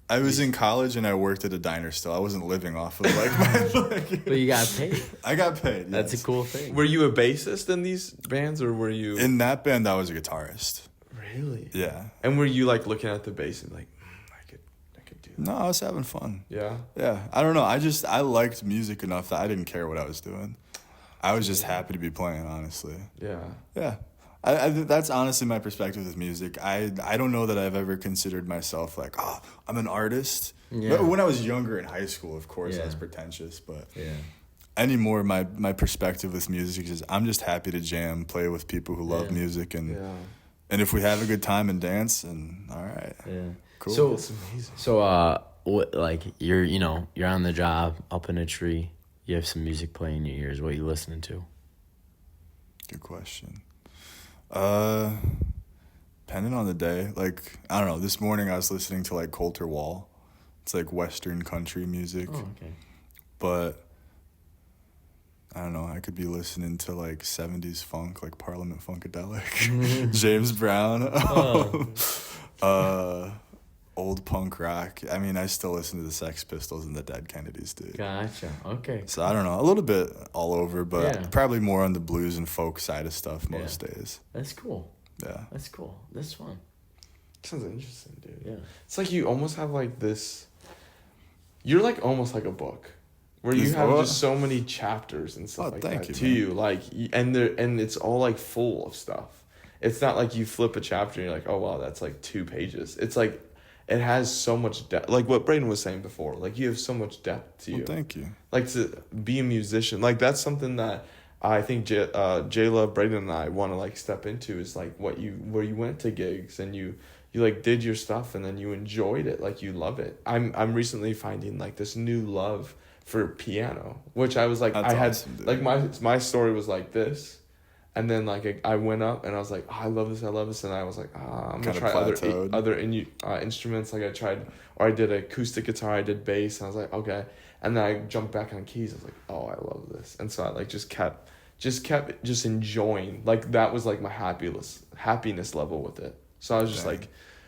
I was in college and I worked at a diner still. I wasn't living off of my But you got paid. I got paid. That's yes. a cool thing. Were you a bassist in these bands, or were you In that band I was a guitarist. really? Yeah. And were you like looking at the bass and like, I could do that? No, I was having fun. Yeah. Yeah. I don't know. I liked music enough that I didn't care what I was doing. I was just happy to be playing, honestly. Yeah. Yeah. I that's honestly my perspective with music. I don't know that I've ever considered myself like, I'm an artist. Yeah. But when I was younger in high school, of course, I was Yeah. pretentious. But Yeah. anymore, my perspective with music is I'm just happy to jam, play with people who love Yeah. music, and Yeah. and if we have a good time and dance, and all right. Yeah. Cool. So, That's amazing. what, like, you're on the job, up in a tree, you have some music playing in your ears. What are you listening to? Good question. Depending on the day. Like, I don't know, this morning I was listening to like Coulter Wall. It's like Western country music. Oh, okay. But I don't know, I could be listening to like 70s funk, like Parliament Funkadelic, James Brown, old punk rock. I mean, I still listen to the Sex Pistols and the Dead Kennedys, dude. Gotcha. Okay. So I don't know, a little bit all over, but Yeah. probably more on the blues and folk side of stuff most days. That's cool. Yeah. That's cool. That's fun. Sounds interesting, dude. Yeah. It's like you almost have like this. You're like almost like a book, where you Yes, have oh. just so many chapters and stuff like thank that you, to man. you. Like, and it's all like full of stuff. It's not like you flip a chapter and you're like, oh wow, that's like 2 pages. It's like it has so much depth. Like what Braden was saying before. Like you have so much depth to you. Well, thank you. Like to be a musician. Like that's something that I think J-Love, Braden, and I want to like step into is like where you went to gigs and you like did your stuff and then you enjoyed it, like you love it. I'm recently finding like this new love for piano, which I was like That's I had awesome, dude. like my story was like this, and then like I went up and I was like, oh, I love this, and I was like, I'm gonna Kinda try plateaued. other instruments. Like I did acoustic guitar, I did bass, and I was like, okay, and then I jumped back on keys. I was like, oh, I love this, and so I like just kept enjoying. Like that was like my happiness level with it. So I was just Dang. like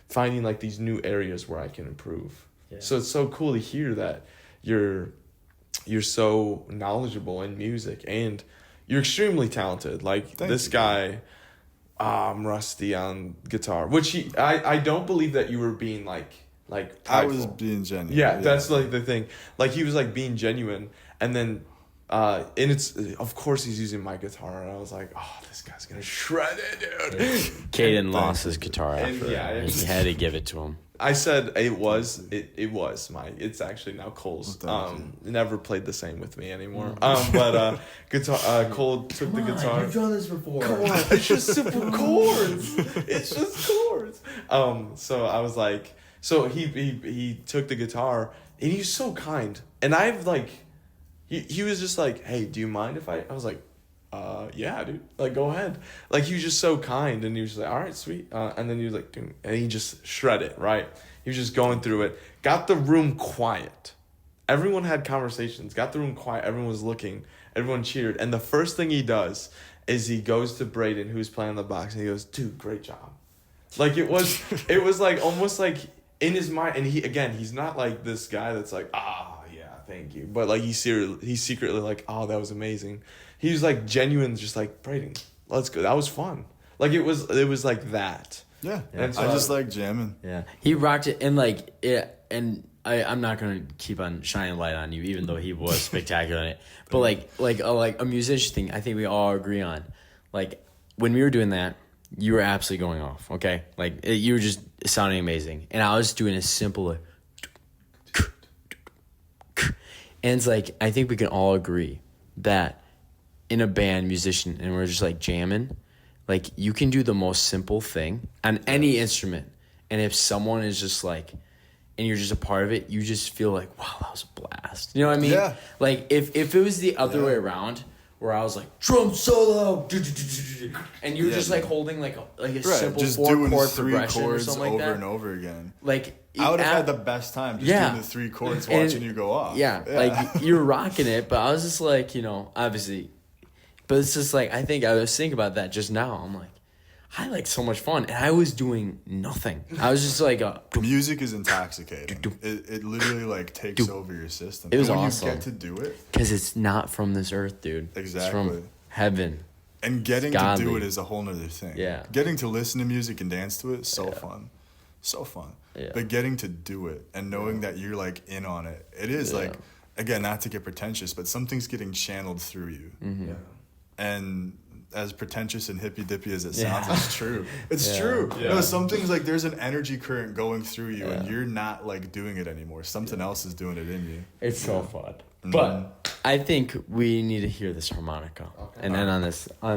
finding like these new areas where I can improve. Yeah. So it's so cool to hear that you're so knowledgeable in music and you're extremely talented. Like Thank this you. guy, I'm rusty on guitar, which I don't believe that you were being like I was prideful. being genuine. Yeah, that's like the thing. Like he was like being genuine, and then and it's of course he's using my guitar, and I was like, oh, this guy's gonna shred it, dude. Caden lost his guitar And, after yeah, that. He had to give it to him. I said it's actually now Cole's. Well, thank Never played the same with me anymore. But guitar. Cole took the guitar. done this before. Come on, it's just simple chords. It's just chords. So I was like, so he took the guitar and he's so kind. And I've like, he was just like, hey, do you mind if I was like, yeah, dude, like go ahead. Like he was just so kind, and he was just like, all right, sweet. And then he was like, dude, and he just shredded, right? He was just going through it, got the room quiet. Everyone had conversations, got the room quiet. Everyone was looking, everyone cheered. And the first thing he does is he goes to Braden, who's playing the box, and he goes, dude, great job. Like it was like almost like in his mind, and he's not like this guy that's like, yeah, thank you. But like he's secretly like, oh, that was amazing. He was like genuine, just like, Braden, let's go. That was fun. Like it was like that. Yeah. And so I just like jamming. Yeah, he rocked it, and like and I'm not gonna keep on shining light on you, even though he was spectacular in it. But like a musician thing, I think we all agree on. Like when we were doing that, you were absolutely going off. Okay, like you were just sounding amazing, and I was doing a simple. And it's like I think we can all agree that in a band, musician, and we're just like jamming, like you can do the most simple thing on any instrument, and if someone is just like and you're just a part of it, you just feel like, wow, that was a blast. You know what I mean? Yeah. Like if it was the other way around, where I was like drum solo, and you're just like holding like a simple just 4 doing chord 3 progression or chords something like over that. and over again. Like I would have had the best time just doing the 3 chords, watching you go off. Yeah, like you're rocking it, but I was just like, obviously, but it's just like I think I was thinking about that just now. I'm like, I had like so much fun, and I was doing nothing. I was just like, music is intoxicating. It literally like takes over your system. It was and when awesome. you get to do it, because it's not from this earth, dude. Exactly. It's from heaven. And getting to do it is a whole nother thing. Yeah. Getting to listen to music and dance to it, so fun. So fun. Yeah. But getting to do it and knowing that you're like in on it, it is like, again, not to get pretentious, but something's getting channeled through you. Mm-hmm. Yeah. And as pretentious and hippy dippy as it sounds, it's true. It's true. Yeah. No, some things like there's an energy current going through you and you're not like doing it anymore. Something else is doing it in you. It's so fun. But I think we need to hear this harmonica and end on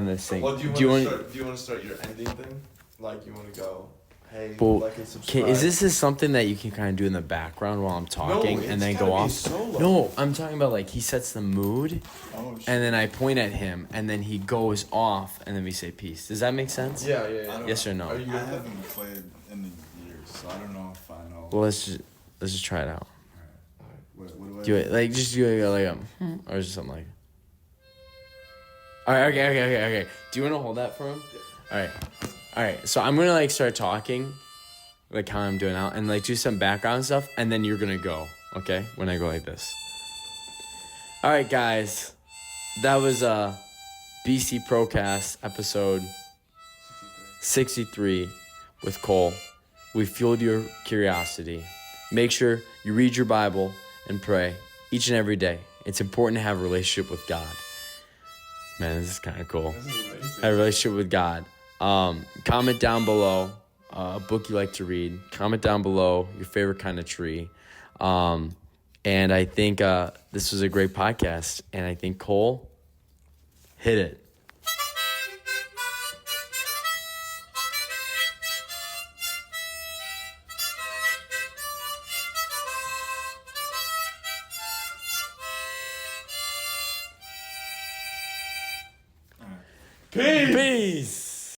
this thing. Well, do you want to start your ending thing? Like you want to go, hey, like and subscribe. Is this something that you can kind of do in the background while I'm talking and then go off? Solo. No, I'm talking about like he sets the mood, Oh, shit. and then I point at him, and then he goes off, and then we say peace. Does that make sense? Yeah. Yes or no? Are you I good with that? haven't played in years, so I don't know if I know. Well, let's just try it out. What do I Do it like just do it like or just something like. All right. Okay. Do you want to hold that for him? All right. So I'm gonna like start talking, like how I'm doing now, and like do some background stuff, and then you're gonna go. Okay, when I go like this. All right, guys, that was BC Procast episode 63 with Cole. We fueled your curiosity. Make sure you read your Bible and pray each and every day. It's important to have a relationship with God. Man, this is kind of cool. This is amazing. Have a relationship with God. Comment down below a book you like to read. Comment down below your favorite kind of tree. And I think this was a great podcast. And I think Cole, hit it. Peace. Peace.